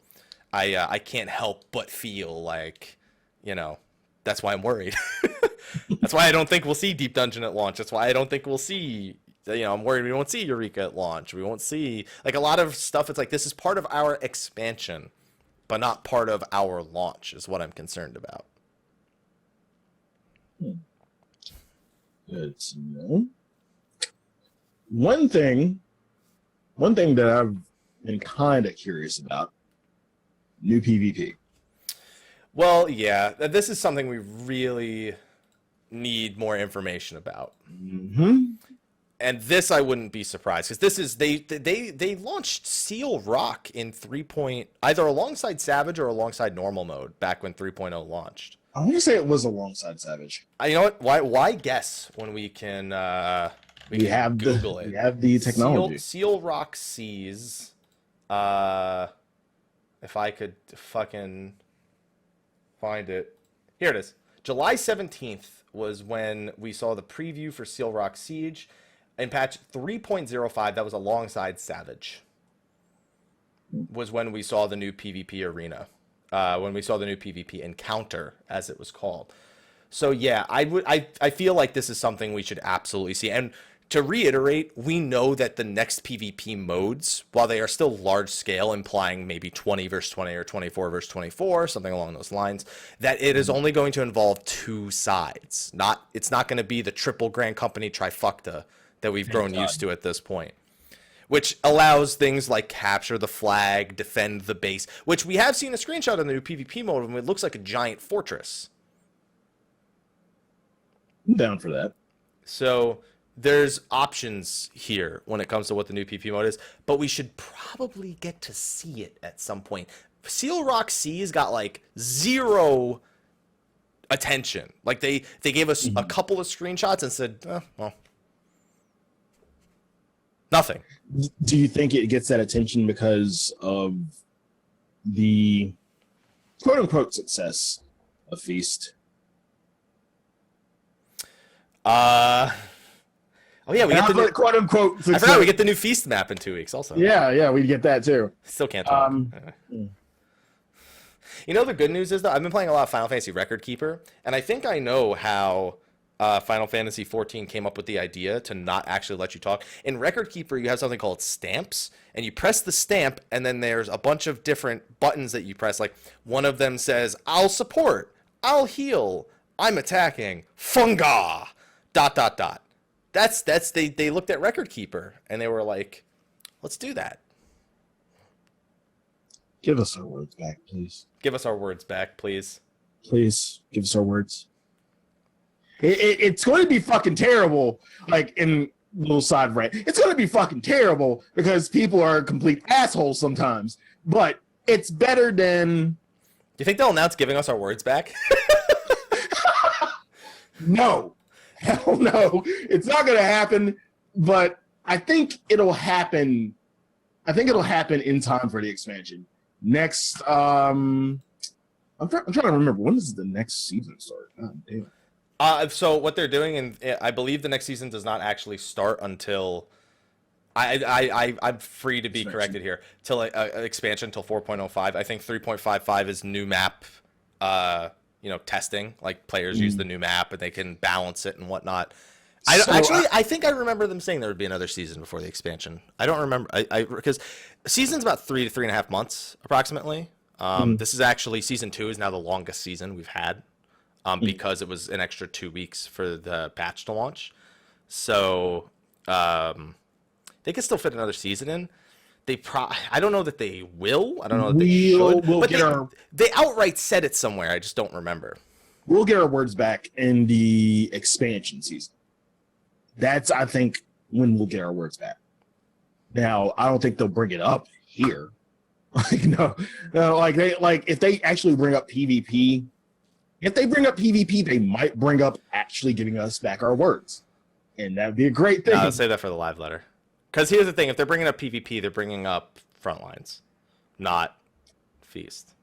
I can't help but feel like, you know, that's why I'm worried. That's why I don't think we'll see Deep Dungeon at launch. That's why I don't think we'll see, you know, I'm worried we won't see Eureka at launch. We won't see, like, a lot of stuff. It's like, this is part of our expansion, but not part of our launch, is what I'm concerned about. Good to know. One thing that I've been kind of curious about, new PvP. Well, yeah, this is something we really need more information about. Mm-hmm. And this, I wouldn't be surprised, because this is they launched Seal Rock in 3. Either alongside Savage or alongside normal mode back when 3.0 launched. I want to say it was alongside Savage. You know what? Why guess when we can we can have Google it? We have the technology. Seal Rock sees. If I could fucking find it, here it is. July 17th was when we saw the preview for Seal Rock Siege. In patch 3.05, that was alongside Savage, was when we saw the new PvP arena, when we saw the new PvP encounter, as it was called. So yeah, I feel like this is something we should absolutely see. And to reiterate, we know that the next PvP modes, while they are still large scale, implying maybe 20 versus 20 or 24 versus 24, something along those lines, that it is only going to involve two sides. It's not going to be the triple Grand Company trifecta that we've grown used to at this point, which allows things like capture the flag, defend the base, which we have seen a screenshot of the new PvP mode, and it looks like a giant fortress. I'm down for that. So there's options here when it comes to what the new PvP mode is, but we should probably get to see it at some point. Seal Rock C's got like zero attention. Like they gave us a couple of screenshots and said, well, nothing. Do you think it gets that attention because of the quote-unquote success of Feast? Oh yeah, we get the new, quote-unquote success. I forgot we get the new Feast map in 2 weeks also. Yeah, we get that too. Still can't talk. You know, the good news is, though, I've been playing a lot of Final Fantasy Record Keeper, and I think I know how Final Fantasy XIV came up with the idea to not actually let you talk. In Record Keeper, you have something called stamps, and you press the stamp, and then there's a bunch of different buttons that you press. Like, one of them says, I'll support, I'll heal, I'm attacking, funga, ... They looked at Record Keeper, and they were like, let's do that. Give us our words back, please. Give us our words back, please. Please, give us our words. It's going to be fucking terrible, like, in little side rant. It's going to be fucking terrible because people are complete assholes sometimes, but it's better than... Do you think they'll announce giving us our words back? No. Hell no. It's not going to happen, but I think it'll happen. I think it'll happen in time for the expansion. Next, I'm trying to remember, when does the next season start? God damn. So what they're doing, and I believe the next season does not actually start until I'm free to be corrected here, till expansion till 4.05. I think 3.55 is new map testing, like players use the new map and they can balance it and whatnot. I think I remember them saying there would be another season before the expansion. I don't remember. Because season's about 3 to 3.5 months approximately. This is actually season 2 is now the longest season we've had, because it was an extra 2 weeks for the patch to launch. So they could still fit another season in. I don't know that they will. I don't know that they should. But they outright said it somewhere. I just don't remember. We'll get our words back in the expansion season. That's, I think, when we'll get our words back. Now, I don't think they'll bring it up here. No, if they actually bring up PvP, they might bring up actually giving us back our words, and that'd be a great thing. I'll say that for the live letter. Because here's the thing: if they're bringing up PvP, they're bringing up Frontlines, not Feast.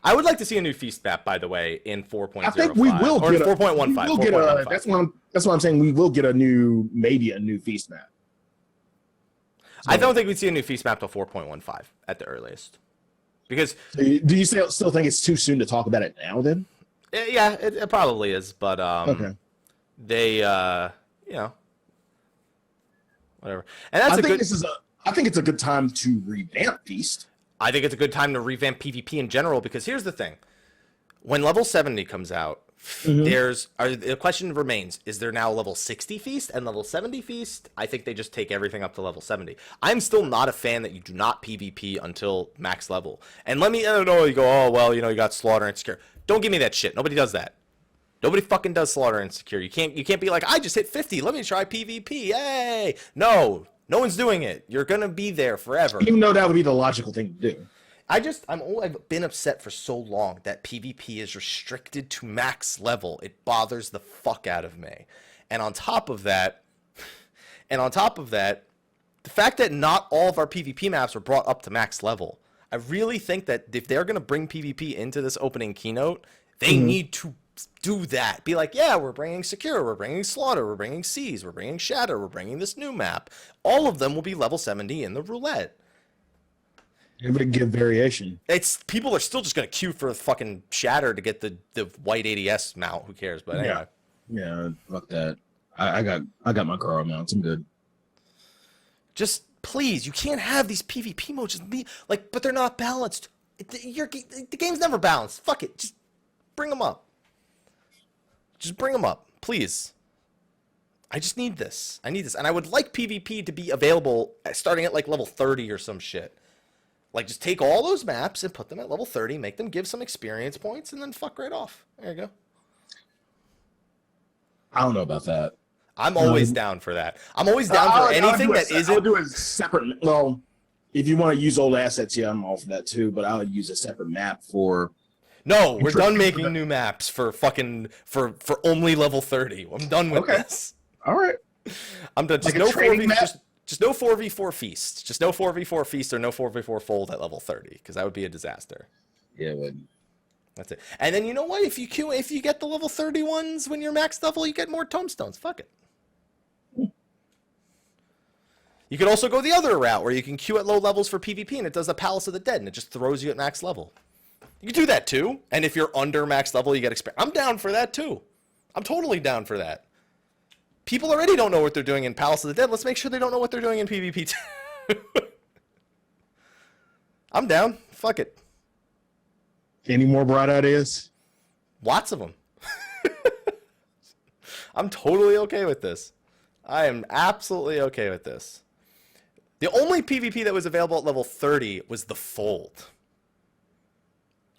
I would like to see a new Feast map, by the way, in 4.05. I think we will or get 4.15. That's what I'm saying. We will get maybe a new Feast map. So, I don't think we'd see a new Feast map till 4.15 at the earliest. Because do you still think it's too soon to talk about it now? Then, yeah, it probably is. But okay. They whatever. And that's I think it's a good time to revamp Feast. I think it's a good time to revamp PvP in general, because here's the thing. When level 70 comes out, the question remains, is there now level 60 Feast and level 70 Feast? I think they just take everything up to level 70. I'm still not a fan that you do not PvP until max level. And I don't know, you go, oh, well, you got Slaughter and Secure. Don't give me that shit. Nobody does that. Nobody fucking does Slaughter and Secure. You can't be like, I just hit 50. Let me try PvP. Yay. No one's doing it. You're going to be there forever. Even though that would be the logical thing to do. I've been upset for so long that PvP is restricted to max level. It bothers the fuck out of me. And on top of that, the fact that not all of our PvP maps are brought up to max level, I really think that if they're going to bring PvP into this opening keynote, they need to do that. Be like, yeah, we're bringing Secure, we're bringing Slaughter, we're bringing Seize, we're bringing Shatter, we're bringing this new map. All of them will be level 70 in the roulette. Everybody give variation. People are still just gonna queue for fucking Shatter to get the white ADS mount. Who cares? But anyway. Yeah, fuck that. I got my Garo mounts. I'm good. Just please, you can't have these PvP modes just be like, but they're not balanced. The game's never balanced. Fuck it, just bring them up. Just bring them up, please. I just need this. And I would like PvP to be available starting at like level 30 or some shit. Like, just take all those maps and put them at level 30, make them give some experience points, and then fuck right off. There you go. I don't know about that. I'm always down for that. I'm always down for anything that isn't. I'll do a separate. Well, if you want to use old assets, yeah, I'm all for that too. But I would use a separate map for. No, we're done making new maps for only level 30. I'm done with this. All right. I'm done. Just no 4v4 Feast. Just no 4v4 Feast or no 4v4 Fold at level 30, because that would be a disaster. Yeah, it would. That's it. And then you know what? If you get the level 30 ones when you're max level, you get more tombstones. Fuck it. You could also go the other route where you can queue at low levels for PvP and it does the Palace of the Dead and it just throws you at max level. You can do that too. And if you're under max level, you get experience. I'm down for that too. I'm totally down for that. People already don't know what they're doing in Palace of the Dead. Let's make sure they don't know what they're doing in PvP too. I'm down. Fuck it. Any more bright ideas? Lots of them. I'm totally okay with this. I am absolutely okay with this. The only PvP that was available at level 30 was the Fold,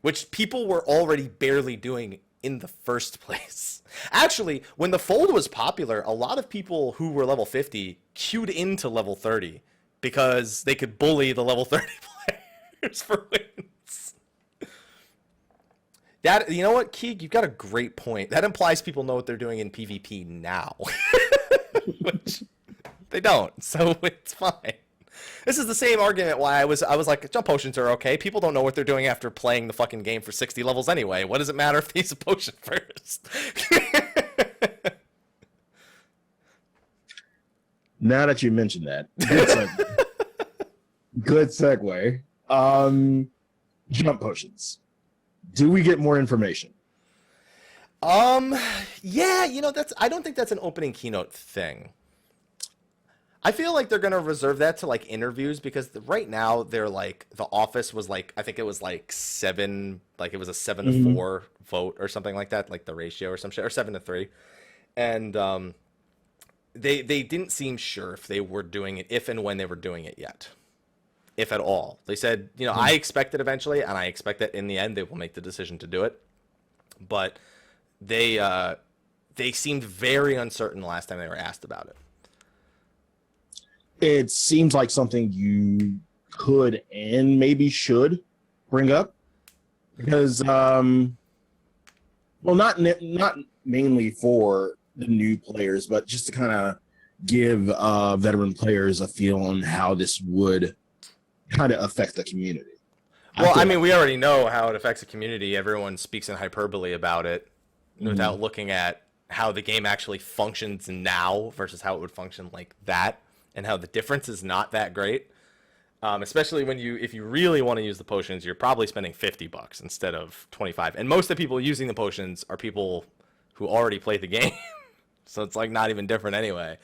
which people were already barely doing in the first place. Actually, when the Fold was popular, a lot of people who were level 50 queued into level 30 because they could bully the level 30 players for wins. That, you know what, Keeg, you've got a great point. That implies people know what they're doing in PvP now. Which they don't, so it's fine. This is the same argument why I was like, jump potions are okay. People don't know what they're doing after playing the fucking game for 60 levels anyway. What does it matter if they use a potion first? Now that you mentioned that, good segue. Jump potions. Do we get more information? Yeah, I don't think that's an opening keynote thing. I feel like they're gonna reserve that to like interviews because right now they're like the office was like I think it was like 7, like it was a 7-4 vote or something like that, like the ratio or some shit, or 7-3, and they didn't seem sure if they were doing it, if and when they were doing it yet, if at all. They said, I expect it eventually, and I expect that in the end they will make the decision to do it, but they seemed very uncertain the last time they were asked about it. It seems like something you could and maybe should bring up because, well, not mainly for the new players, but just to kind of give veteran players a feel on how this would kind of affect the community. Well, I mean, we already know how it affects the community. Everyone speaks in hyperbole about it without looking at how the game actually functions now versus how it would function like that, and how the difference is not that great. Especially if you really want to use the potions, you're probably spending $50 instead of 25. And most of the people using the potions are people who already played the game. So it's like not even different anyway.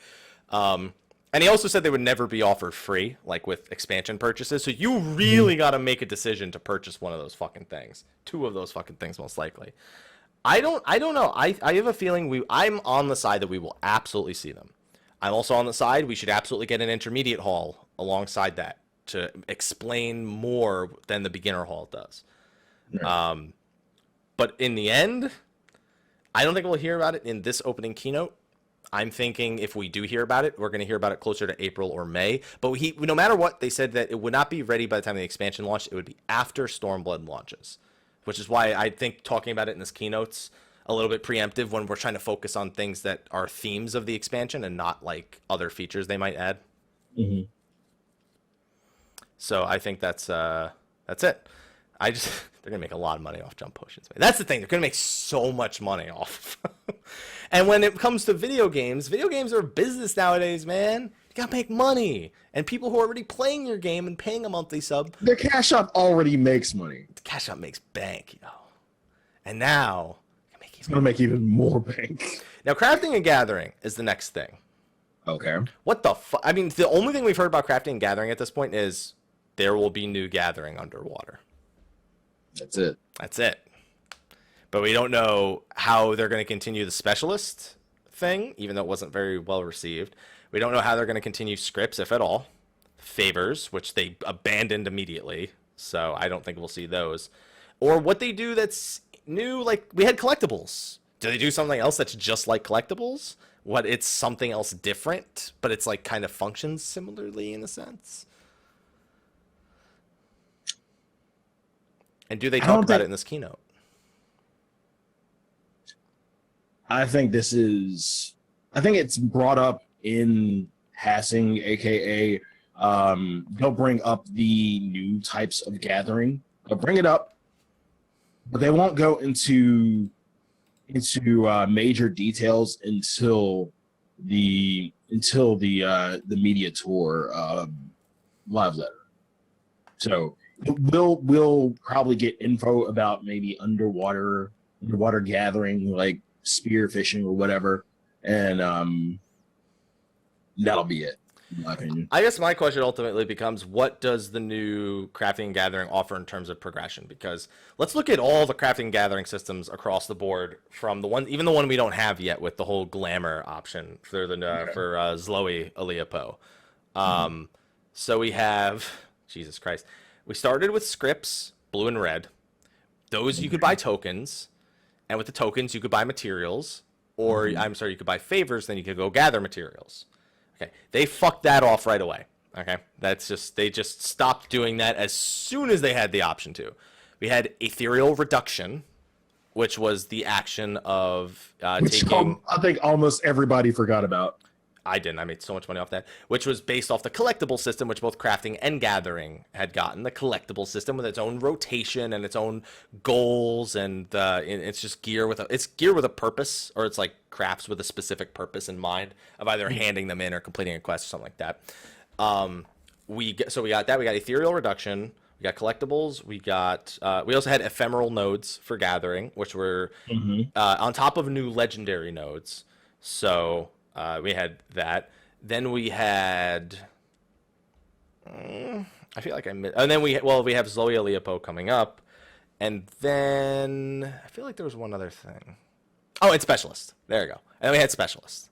And he also said they would never be offered free, like with expansion purchases. So you really got to make a decision to purchase one of those fucking things. 2 of those fucking things, most likely. I don't know. I have a feeling I'm on the side that we will absolutely see them. I'm also on the side we should absolutely get an intermediate hall alongside that to explain more than the beginner hall does. Right. But in the end, I don't think we'll hear about it in this opening keynote. I'm thinking if we do hear about it, we're going to hear about it closer to April or May. But no matter what, they said that it would not be ready by the time the expansion launched. It would be after Stormblood launches, which is why I think talking about it in this keynote's a little bit preemptive when we're trying to focus on things that are themes of the expansion and not like other features they might add. Mm-hmm. So I think that's it. They're gonna make a lot of money off jump potions. That's the thing. They're gonna make so much money off. And when it comes to video games are a business nowadays, man. You gotta make money. And people who are already playing your game and paying a monthly sub, the Cash Shop already makes money. The Cash Shop makes bank, And now it's gonna make even more bank. Now, crafting and gathering is the next thing. Okay. What the fuck? I mean, the only thing we've heard about crafting and gathering at this point is there will be new gathering underwater. That's it. But we don't know how they're going to continue the specialist thing, even though it wasn't very well received. We don't know how they're going to continue scripts, if at all. Favors, which they abandoned immediately, so I don't think we'll see those. Or what they do that's new, like we had collectibles. Do they do something else that's just like collectibles? It's something else different, but it's like kind of functions similarly in a sense? And do they talk about it in this keynote? I think it's brought up in passing, aka they'll bring up the new types of gathering. They'll bring it up, but they won't go into major details until the media tour live letter. So we'll probably get info about maybe underwater gathering, like spear fishing or whatever, and that'll be it, in my opinion. I guess my question ultimately becomes, what does the new crafting and gathering offer in terms of progression? Because let's look at all the crafting and gathering systems across the board, from the one we don't have yet with the whole glamour option for Slyh Aliapo. So we have, Jesus Christ, we started with scripts, blue and red. Those you could buy tokens, and with the tokens you could buy materials, or you could buy favors, then you could go gather materials. Okay, they fucked that off right away. Okay, they just stopped doing that as soon as they had the option to. We had ethereal reduction, which was the action of taking. I think almost everybody forgot about. I didn't. I made so much money off that, which was based off the collectible system, which both crafting and gathering had gotten. The collectible system with its own rotation and its own goals, and it's just gear with a purpose, or it's like crafts with a specific purpose in mind of either handing them in or completing a quest or something like that. We got that. We got ethereal reduction. We We got collectibles. We also had ephemeral nodes for gathering, which were on top of new legendary nodes. So we had that. Then we had. I feel like I missed. And then we have Slyakagreysquirrel coming up, and then I feel like there was one other thing. Oh, and specialist. There you go. And then we had specialist.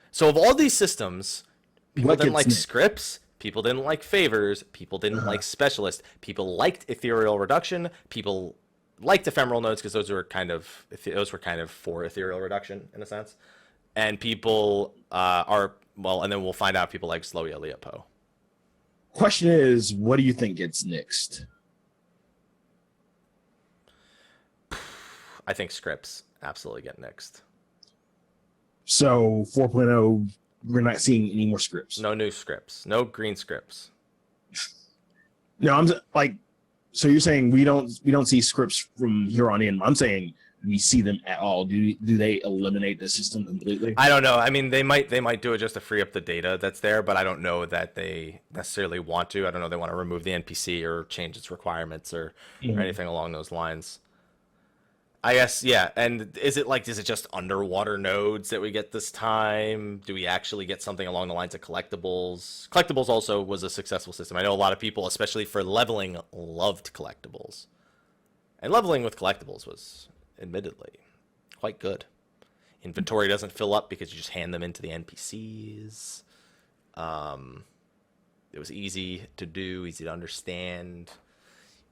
So of all these systems, people didn't like scripts. People didn't like favors. People didn't like specialist. People liked ethereal reduction. People liked ephemeral nodes because those were kind of for ethereal reduction in a sense. And people and then we'll find out people like Slyakagreysquirrel. Question is, what do you think gets nixed? I think scripts absolutely get nixed. So 4.0, we're not seeing any more scripts. No new scripts. No green scripts. No, I'm like, so you're saying we don't see scripts from here on in. I'm saying we see them at all. Do they eliminate the system completely? I don't know. I mean, they might do it just to free up the data that's there, but I don't know that they necessarily want to. I don't know if they want to remove the NPC or change its requirements or anything along those lines. I guess, yeah. And is it just underwater nodes that we get this time? Do we actually get something along the lines of collectibles? Collectibles also was a successful system. I know a lot of people, especially for leveling, loved collectibles. And leveling with collectibles was admittedly quite good. Inventory doesn't fill up because you just hand them into the NPCs. It was easy to do, easy to understand.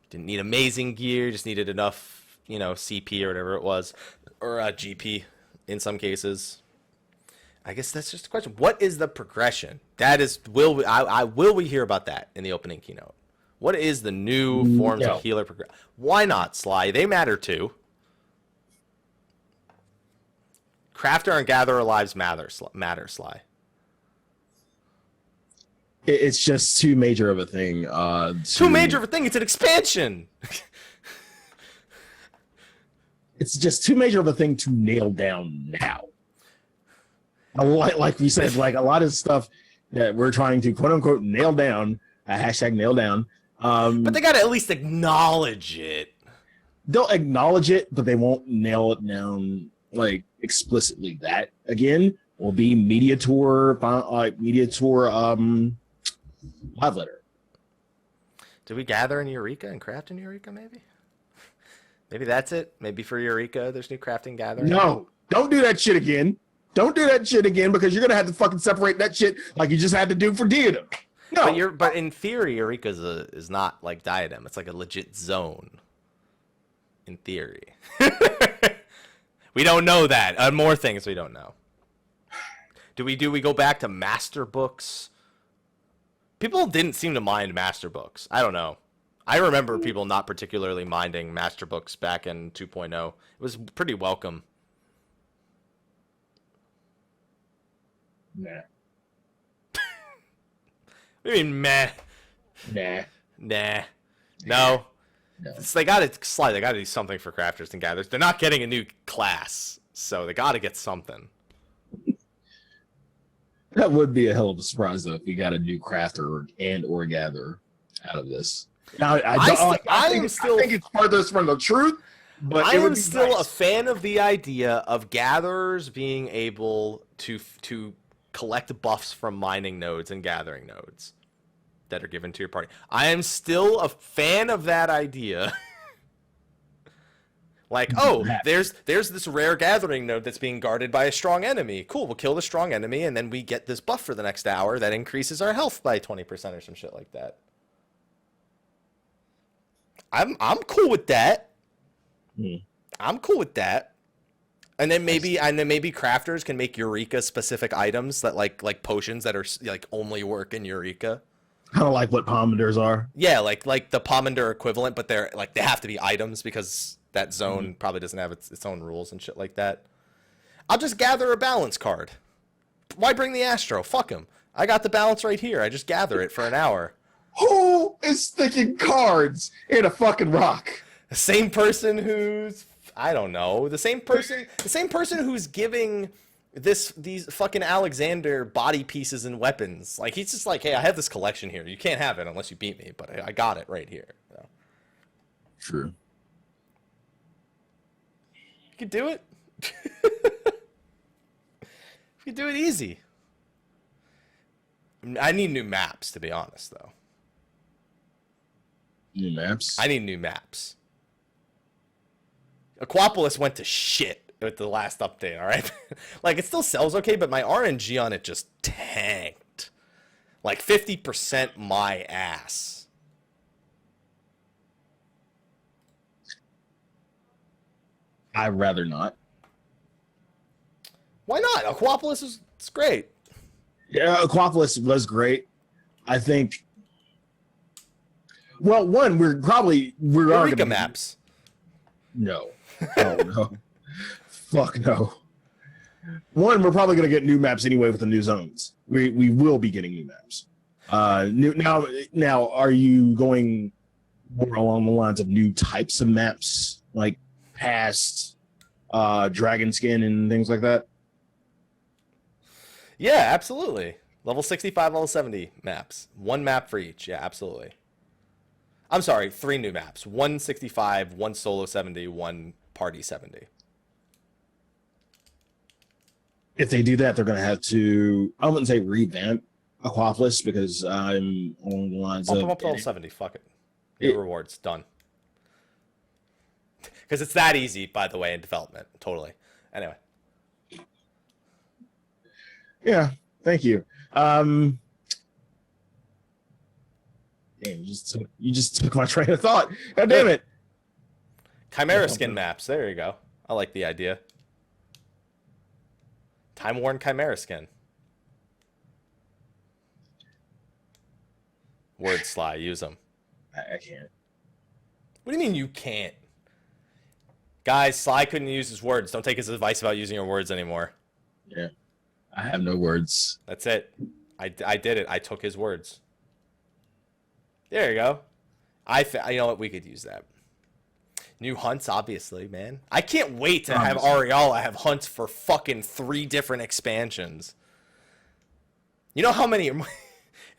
You didn't need amazing gear, just needed enough, CP or whatever it was, or GP in some cases. I guess that's just a question. What is the progression? That is, will we hear about that in the opening keynote? What is the new forms of healer progression? Why not, Sly? They matter too. Crafter and gatherer lives matter, Sly. It's just too major of a thing. Too major of a thing. It's an expansion. It's just too major of a thing to nail down now. Like we said, like a lot of stuff that we're trying to quote unquote nail down, hashtag nail down. But they got to at least acknowledge it. They'll acknowledge it, but they won't nail it down like explicitly. That again will be media tour live letter. Did we gather in Eureka and craft in Eureka? Maybe that's it. Maybe for Eureka, there's new crafting gathering. No, don't do that shit again. Don't do that shit again because you're gonna have to fucking separate that shit like you just had to do for Diadem. No, but in theory, Eureka is not like Diadem. It's like a legit zone. In theory, we don't know that. More things we don't know. Do we go back to master books? People didn't seem to mind master books. I don't know. I remember people not particularly minding master books back in 2.0. It was pretty welcome. Nah. What do you mean, meh? Nah. No. They got to Sly. They got to do something for crafters and gatherers. They're not getting a new class, so they got to get something. That would be a hell of a surprise, though, if we got a new crafter or gatherer out of this. Now, I think it's farthest from the truth, but I am still a fan of the idea of gatherers being able to collect buffs from mining nodes and gathering nodes that are given to your party. I am still a fan of that idea. There's this rare gathering node that's being guarded by a strong enemy. Cool, we'll kill the strong enemy, and then we get this buff for the next hour that increases our health by 20% or some shit like that. I'm cool with that. I'm cool with that. And then maybe crafters can make Eureka specific items that like potions that are like only work in Eureka. Kind of like what Pomanders are. Yeah, like the Pomander equivalent, but they're like they have to be items because that zone probably doesn't have its own rules and shit like that. I'll just gather a balance card. Why bring the Astro? Fuck him. I got the balance right here. I just gather it for an hour. Who is sticking cards in a fucking rock? The same person who's, I don't know, the same person who's giving these fucking Alexander body pieces and weapons. Like, he's just like, hey, I have this collection here. You can't have it unless you beat me, but I got it right here. So. True. You could do it. You could do it easy. I need new maps, to be honest, though. New maps? I need new maps. Aquapolis went to shit with the last update, all right? Like, it still sells okay, but my RNG on it just tanked. Like, 50% my ass. I'd rather not. Why not? Aquapolis is it's great. Yeah, Aquapolis was great. I think. Well, one, we're Eureka maps. No. Oh, no. Fuck no. One, we're probably going to get new maps anyway with the new zones. We will be getting new maps. Now, are you going more along the lines of new types of maps, like past dragon skin and things like that? Yeah, absolutely. Level 65, level 70 maps. One map for each. Yeah, absolutely. I'm sorry, 3 new maps. 1 65, 1 solo 70, 1 party 70. If they do that, they're going to have to, I wouldn't say revamp Aquapolis, because I'm along the lines Bump of... them up to level 70. Fuck it. Get rewards. Done. Because it's that easy, by the way, in development. Totally. Anyway. Yeah, thank you. Damn, you just took my train of thought. God damn it. Chimera skin maps. There you go. I like the idea. Time-worn Chimera skin. Word Sly. Use them. I can't. What do you mean you can't? Guys, Sly couldn't use his words. Don't take his advice about using your words anymore. Yeah. I have no words. That's it. I did it. I took his words. There you go. You know what? We could use that. New hunts, obviously, man. I can't wait to have Ariala have hunts for fucking 3 different expansions. You know how many... You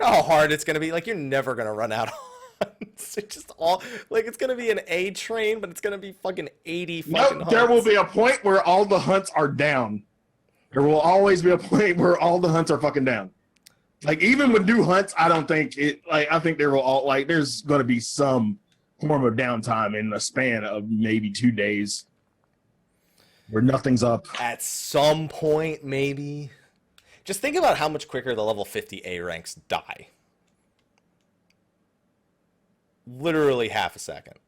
know how hard it's going to be? Like, you're never going to run out of hunts. It's just all... Like, it's going to be an A train, but it's going to be fucking 80 fucking hunts. There will be a point where all the hunts are down. There will always be a point where all the hunts are fucking down. Like, even with new hunts, I don't think it... Like, I think there will all... Like, there's going to be some form of downtime in a span of maybe 2 days where nothing's up. At some point, maybe. Just think about how much quicker the level 50 A ranks die. Literally half a second.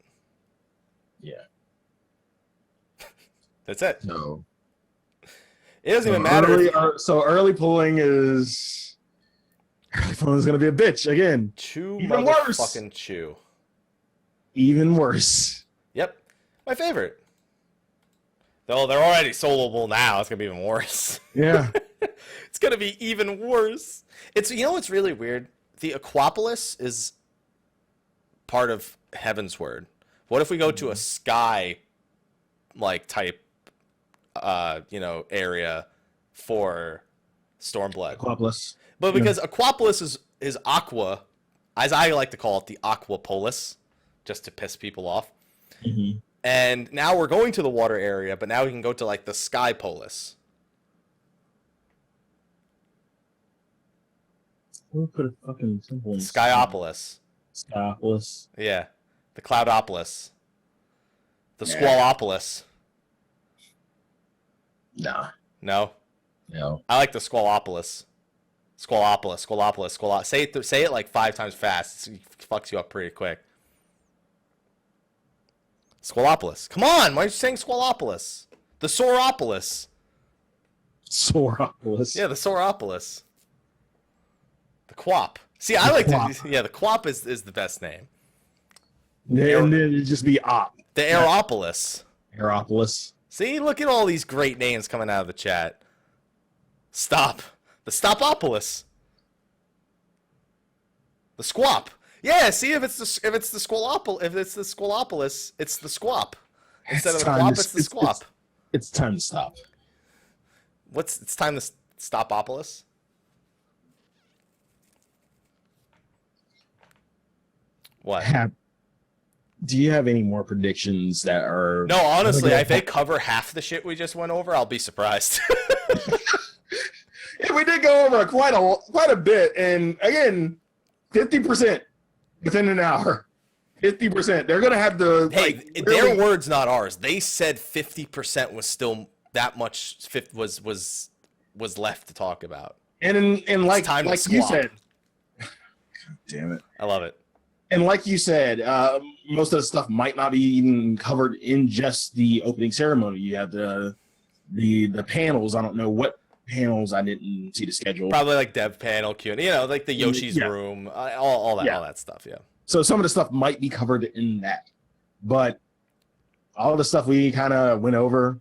Yeah. That's it. No. It doesn't even matter. Early pulling is... Early pulling is going to be a bitch again. Even worse. Fucking chew. Even worse. Yep. My favorite. Though they're already soloable now, it's going to be even worse. Yeah. It's going to be even worse. You know what's really weird? The Aquapolis is part of Heaven's Word. What if we go to a sky type area for Stormblood? Aquapolis. But because Aquapolis is aqua, as I like to call it, the Aquapolis, just to piss people off. Mm-hmm. And now we're going to the water area, but now we can go to the Sky Polis. We'll put a fucking symbol in Skyopolis. Skyopolis. Yeah. The Cloudopolis. The Squallopolis. Nah. No? No. I like the Squallopolis. Squallopolis. Say it like 5 times fast. It fucks you up pretty quick. Squallopolis. Come on, why are you saying Squallopolis? The Sauropolis. Sauropolis. Yeah, the Sauropolis. The Quap. See, I like to... Yeah, the Quap is the best name. And then it'd just be Op. The Aeropolis. Aeropolis. See, look at all these great names coming out of the chat. Stop. The Stopopolis. The Squap. Yeah, see, if it's the Squallopolis, it's the Squap. Instead of the Quap, it's the Squap. It's time to stop. It's time to Stopopolis. What? Do you have any more predictions that are... No, honestly, if they cover half the shit we just went over, I'll be surprised. Yeah, we did go over quite a bit, and again, 50% within an hour. 50%. They're gonna have the their words, not ours. They said 50% was still that much. Was left to talk about. And like you said, God damn it, I love it. And like you said, most of the stuff might not be even covered in just the opening ceremony. You have the panels. I don't know what panels. I didn't see the schedule. Probably like dev panel, Q&A, like the Yoshi's room, all that stuff. Yeah. So some of the stuff might be covered in that, but all the stuff we kind of went over,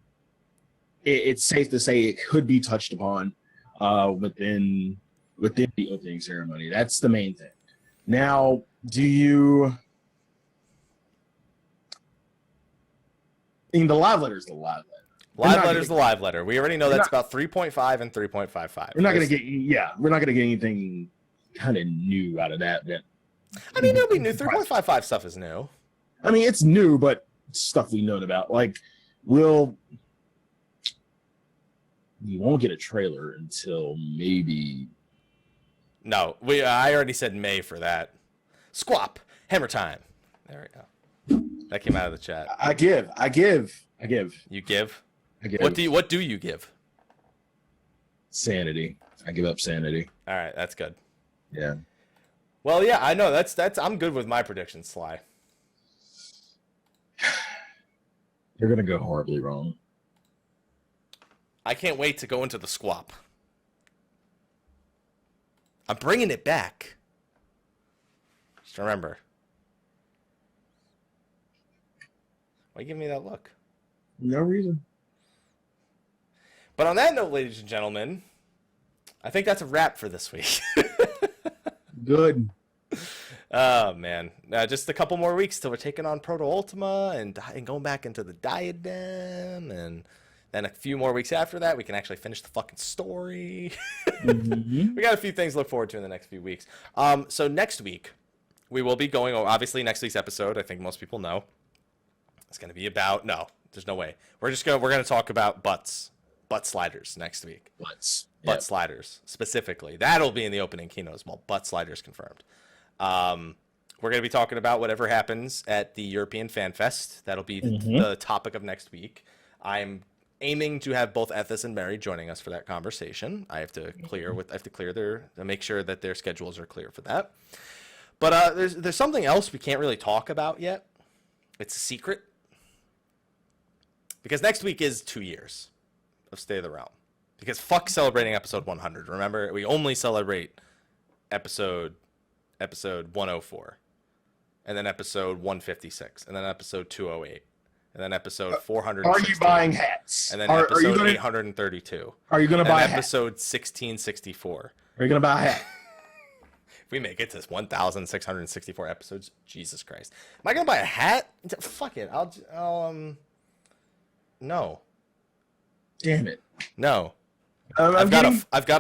it's safe to say it could be touched upon within the opening ceremony. That's the main thing. Now, the live letter is the live letter. Live letter is the live letter. We already know that's about 3.5 and 3.55. We're not going to get anything kind of new out of that. I mean, it'll be new. 3.55 stuff is new. I mean, it's new, but stuff we known about. Like, we won't get a trailer until maybe... No, I already said May for that. Squap. Hammer time. There we go. That came out of the chat. I give. You give? I give. What do you give? Sanity. I give up sanity. All right, that's good. Yeah. Well, yeah, I know that's I'm good with my predictions, Sly. You're gonna go horribly wrong. I can't wait to go into the squap. I'm bringing it back. Just remember. Why you giving me that look? No reason. But on that note, ladies and gentlemen, I think that's a wrap for this week. Good. Oh, man. Just a couple more weeks till we're taking on Proto Ultima and going back into the Diadem. And then a few more weeks after that, we can actually finish the fucking story. We got a few things to look forward to in the next few weeks. So next week, we will be going over, obviously, next week's episode, I think most people know. It's going to be about, no, there's no way. We're going to talk about butt sliders next week. Butt sliders, specifically. That'll be in the opening keynote as well. Butt sliders confirmed. We're going to be talking about whatever happens at the European Fan Fest. That'll be the topic of next week. I'm aiming to have both Ethis and Mary joining us for that conversation. I have to make sure that their schedules are clear for that. But there's something else we can't really talk about yet. It's a secret. Because next week is 2 years of Stay of the Realm. Because fuck celebrating episode 100. Remember, we only celebrate episode 104. And then episode 156. And then episode 208. And then episode 400. Are you buying hats? And then episode 832. Are you going to buy a hat? Episode 1664. Are you going to buy a hat? If we make it to 1,664 episodes, Jesus Christ. Am I going to buy a hat? Fuck it. No. Damn it. No. I've got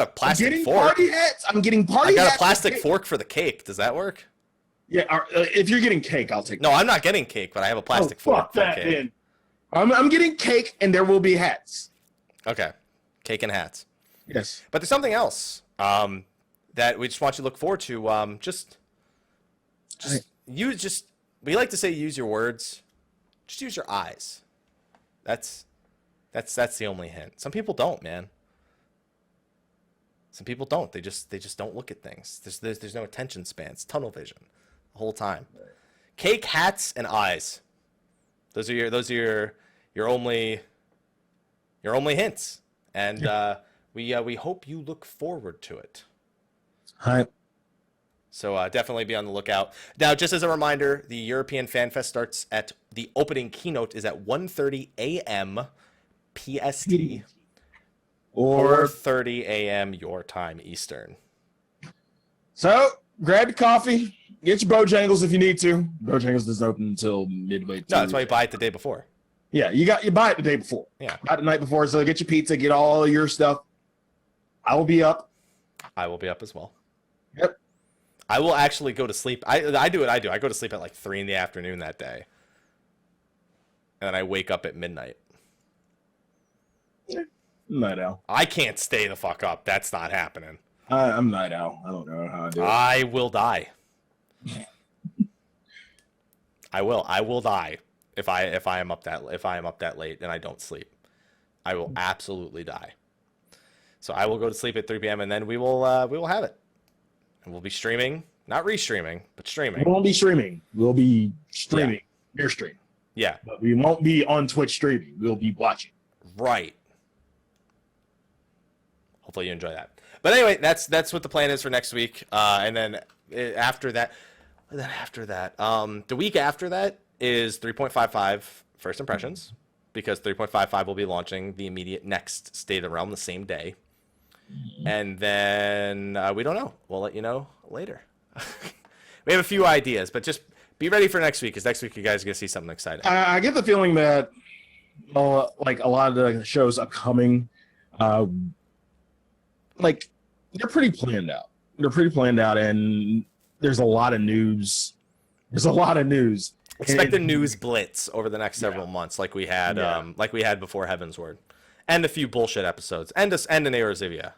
a plastic fork. Party hats. I'm getting party hats. I got a plastic fork for the cake. Does that work? Yeah. If you're getting cake, I'll take. No, I'm not getting cake, but I have a plastic fork. Fuck that, man. I'm getting cake, and there will be hats. Okay, cake and hats. Yes. But there's something else that we just want you to look forward to. We like to say use your words. Just use your eyes. That's the only hint. Some people don't, man. Some people don't. They just don't look at things. There's no attention span. It's tunnel vision the whole time. Right. Cake, hats, and eyes. Those are your only hints. And we hope you look forward to it. Hi. So definitely be on the lookout. Now, just as a reminder, the European Fan Fest starts at the opening keynote is at 1:30 a.m. PST. Or 4:30 a.m. your time Eastern. So grab your coffee, get your Bojangles if you need to. Bojangles doesn't open until midway. No, that's why you buy it the day before. Yeah, you buy it the day before. Yeah, buy it the night before. So get your pizza, get all your stuff, I will be up. I will be up as well. Yep. I will actually go to sleep. I do what I do. I go to sleep at like 3 in the afternoon that day. And then I wake up at midnight. Night owl. I can't stay the fuck up. That's not happening. I'm night owl. I don't know how I do it. I will die. I will die if I am up that late and I don't sleep. I will absolutely die. So I will go to sleep at 3 p.m. and then we will have it. And we'll be streaming, not restreaming, but streaming. We won't be streaming. We'll be streaming. Your stream. Yeah. But we won't be on Twitch streaming. We'll be watching. Right. Hopefully you enjoy that. But anyway, that's what the plan is for next week. And then after that, the week after that is 3.55 First Impressions, because 3.55 will be launching the immediate next State of the Realm the same day. And then we don't know. We'll let you know later. We have a few ideas, but just be ready for next week, because next week you guys are going to see something exciting. I get the feeling that like a lot of the shows upcoming, like they're pretty planned out. And there's a lot of news. Expect a news blitz over the next several months, like we had before Heaven's Word, and a few bullshit episodes, and an Erosivia.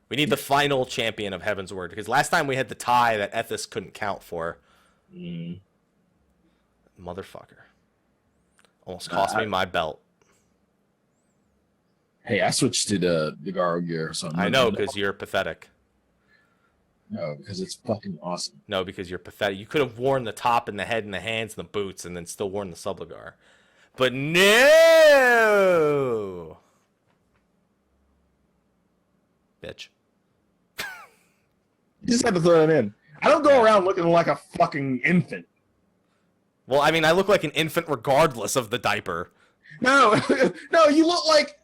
We need the final champion of Heaven's Word, because last time we had the tie that Ethis couldn't count for. Motherfucker. Almost cost me my belt. Hey, I switched to the Garo gear. So I know, because you're pathetic. No, because it's fucking awesome. No, because you're pathetic. You could have worn the top and the head and the hands and the boots and then still worn the Subligar. But no! Bitch. You just had to throw it in. I don't go around looking like a fucking infant. Well, I mean, I look like an infant regardless of the diaper. No, no, you look like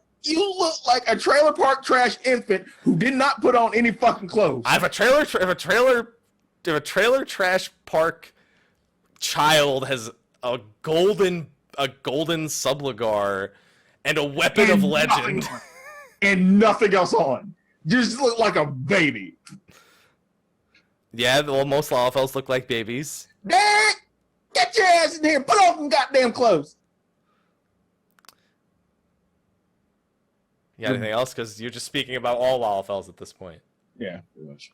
a trailer park trash infant who did not put on any fucking clothes. I have a trailer trash park child has a golden Subligar and a weapon of legend and nothing else on. You just look like a baby. Yeah, well, most Slythefels look like babies. Dad, get your ass in here. Put on some goddamn clothes. You got anything else? Because you're just speaking about all Slythefels at this point. Yeah, pretty much.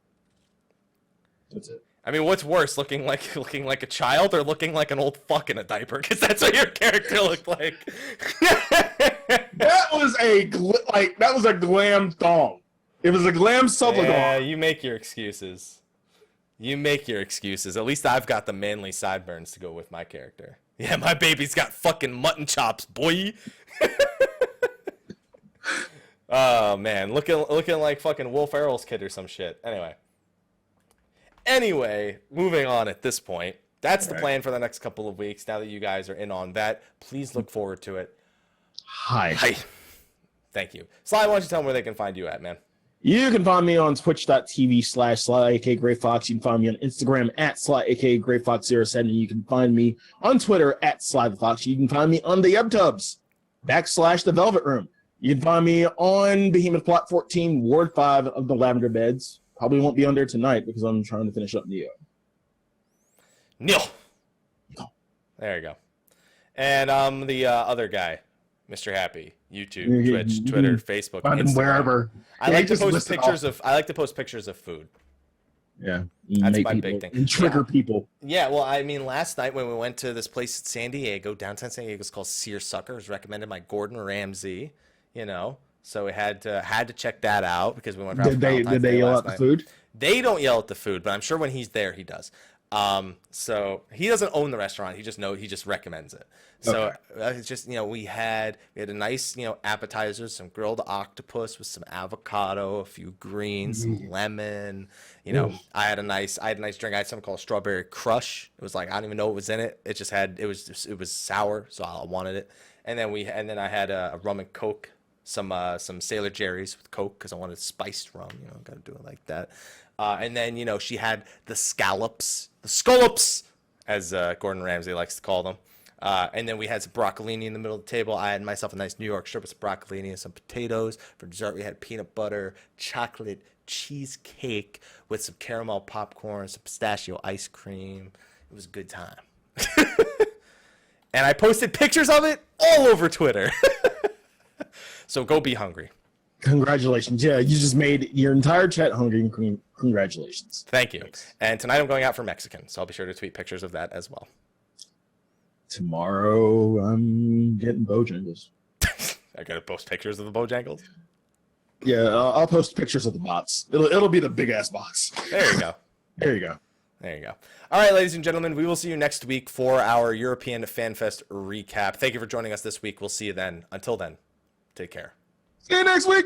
That's it. I mean, what's worse, looking like a child or looking like an old fuck in a diaper? Because that's what your character looked like. That was a glam thong. It was a glam Subligar. Yeah, you make your excuses. At least I've got the manly sideburns to go with my character. Yeah, my baby's got fucking mutton chops, boy. Oh man, looking like fucking Will Ferrell's kid or some shit. Anyway, moving on at this point. That's the plan for the next couple of weeks. Now that you guys are in on that, please look forward to it. Hi. Thank you. Sly, why don't you tell them where they can find you at, man? You can find me on twitch.tv/Slyakagreyfox. You can find me on Instagram at Slyakagreyfox07. You can find me on Twitter at Slythefox. You can find me on the UbTubs /the Velvet Room. You can find me on Behemoth Plot 14, Ward 5 of the Lavender Beds. Probably won't be on there tonight because I'm trying to finish up Neo. There you go. And I'm the other guy, Mr. Happy. YouTube, Twitch, Twitter, Facebook, find Instagram. him wherever. I like to post pictures of food. Yeah, that's my big thing. And trigger people. Yeah, well, I mean, last night when we went to this place in San Diego, downtown San Diego, it's called Seersucker. It was recommended by Gordon Ramsay. So we had to check that out because we went. Did they yell at the food? They don't yell at the food, but I'm sure when he's there, he does. So he doesn't own the restaurant. He just recommends it. So it's just, we had a nice, appetizers, some grilled octopus with some avocado, a few greens, some lemon. I had a nice drink. I had something called Strawberry Crush. It was like, I don't even know what was in it. It was sour, so I wanted it. And then I had a rum and Coke, some Sailor Jerry's with Coke because I wanted spiced rum. Got to do it like that. And then, she had the scallops, as Gordon Ramsay likes to call them. And then we had some broccolini in the middle of the table. I had myself a nice New York strip with some broccolini and some potatoes. For dessert, we had peanut butter, chocolate cheesecake with some caramel popcorn, some pistachio ice cream. It was a good time. And I posted pictures of it all over Twitter. So go be hungry. Congratulations. Yeah, you just made your entire chat hungry. Congratulations. Thank you. And tonight I'm going out for Mexican, so I'll be sure to tweet pictures of that as well. Tomorrow I'm getting Bojangles. I gotta post pictures of the Bojangles. Yeah, I'll post pictures of the box. It'll be the big ass box. There you go. There you go. There you go. All right, ladies and gentlemen, we will see you next week for our European Fan Fest recap. Thank you for joining us this week. We'll see you then. Until then, take care. See you next week.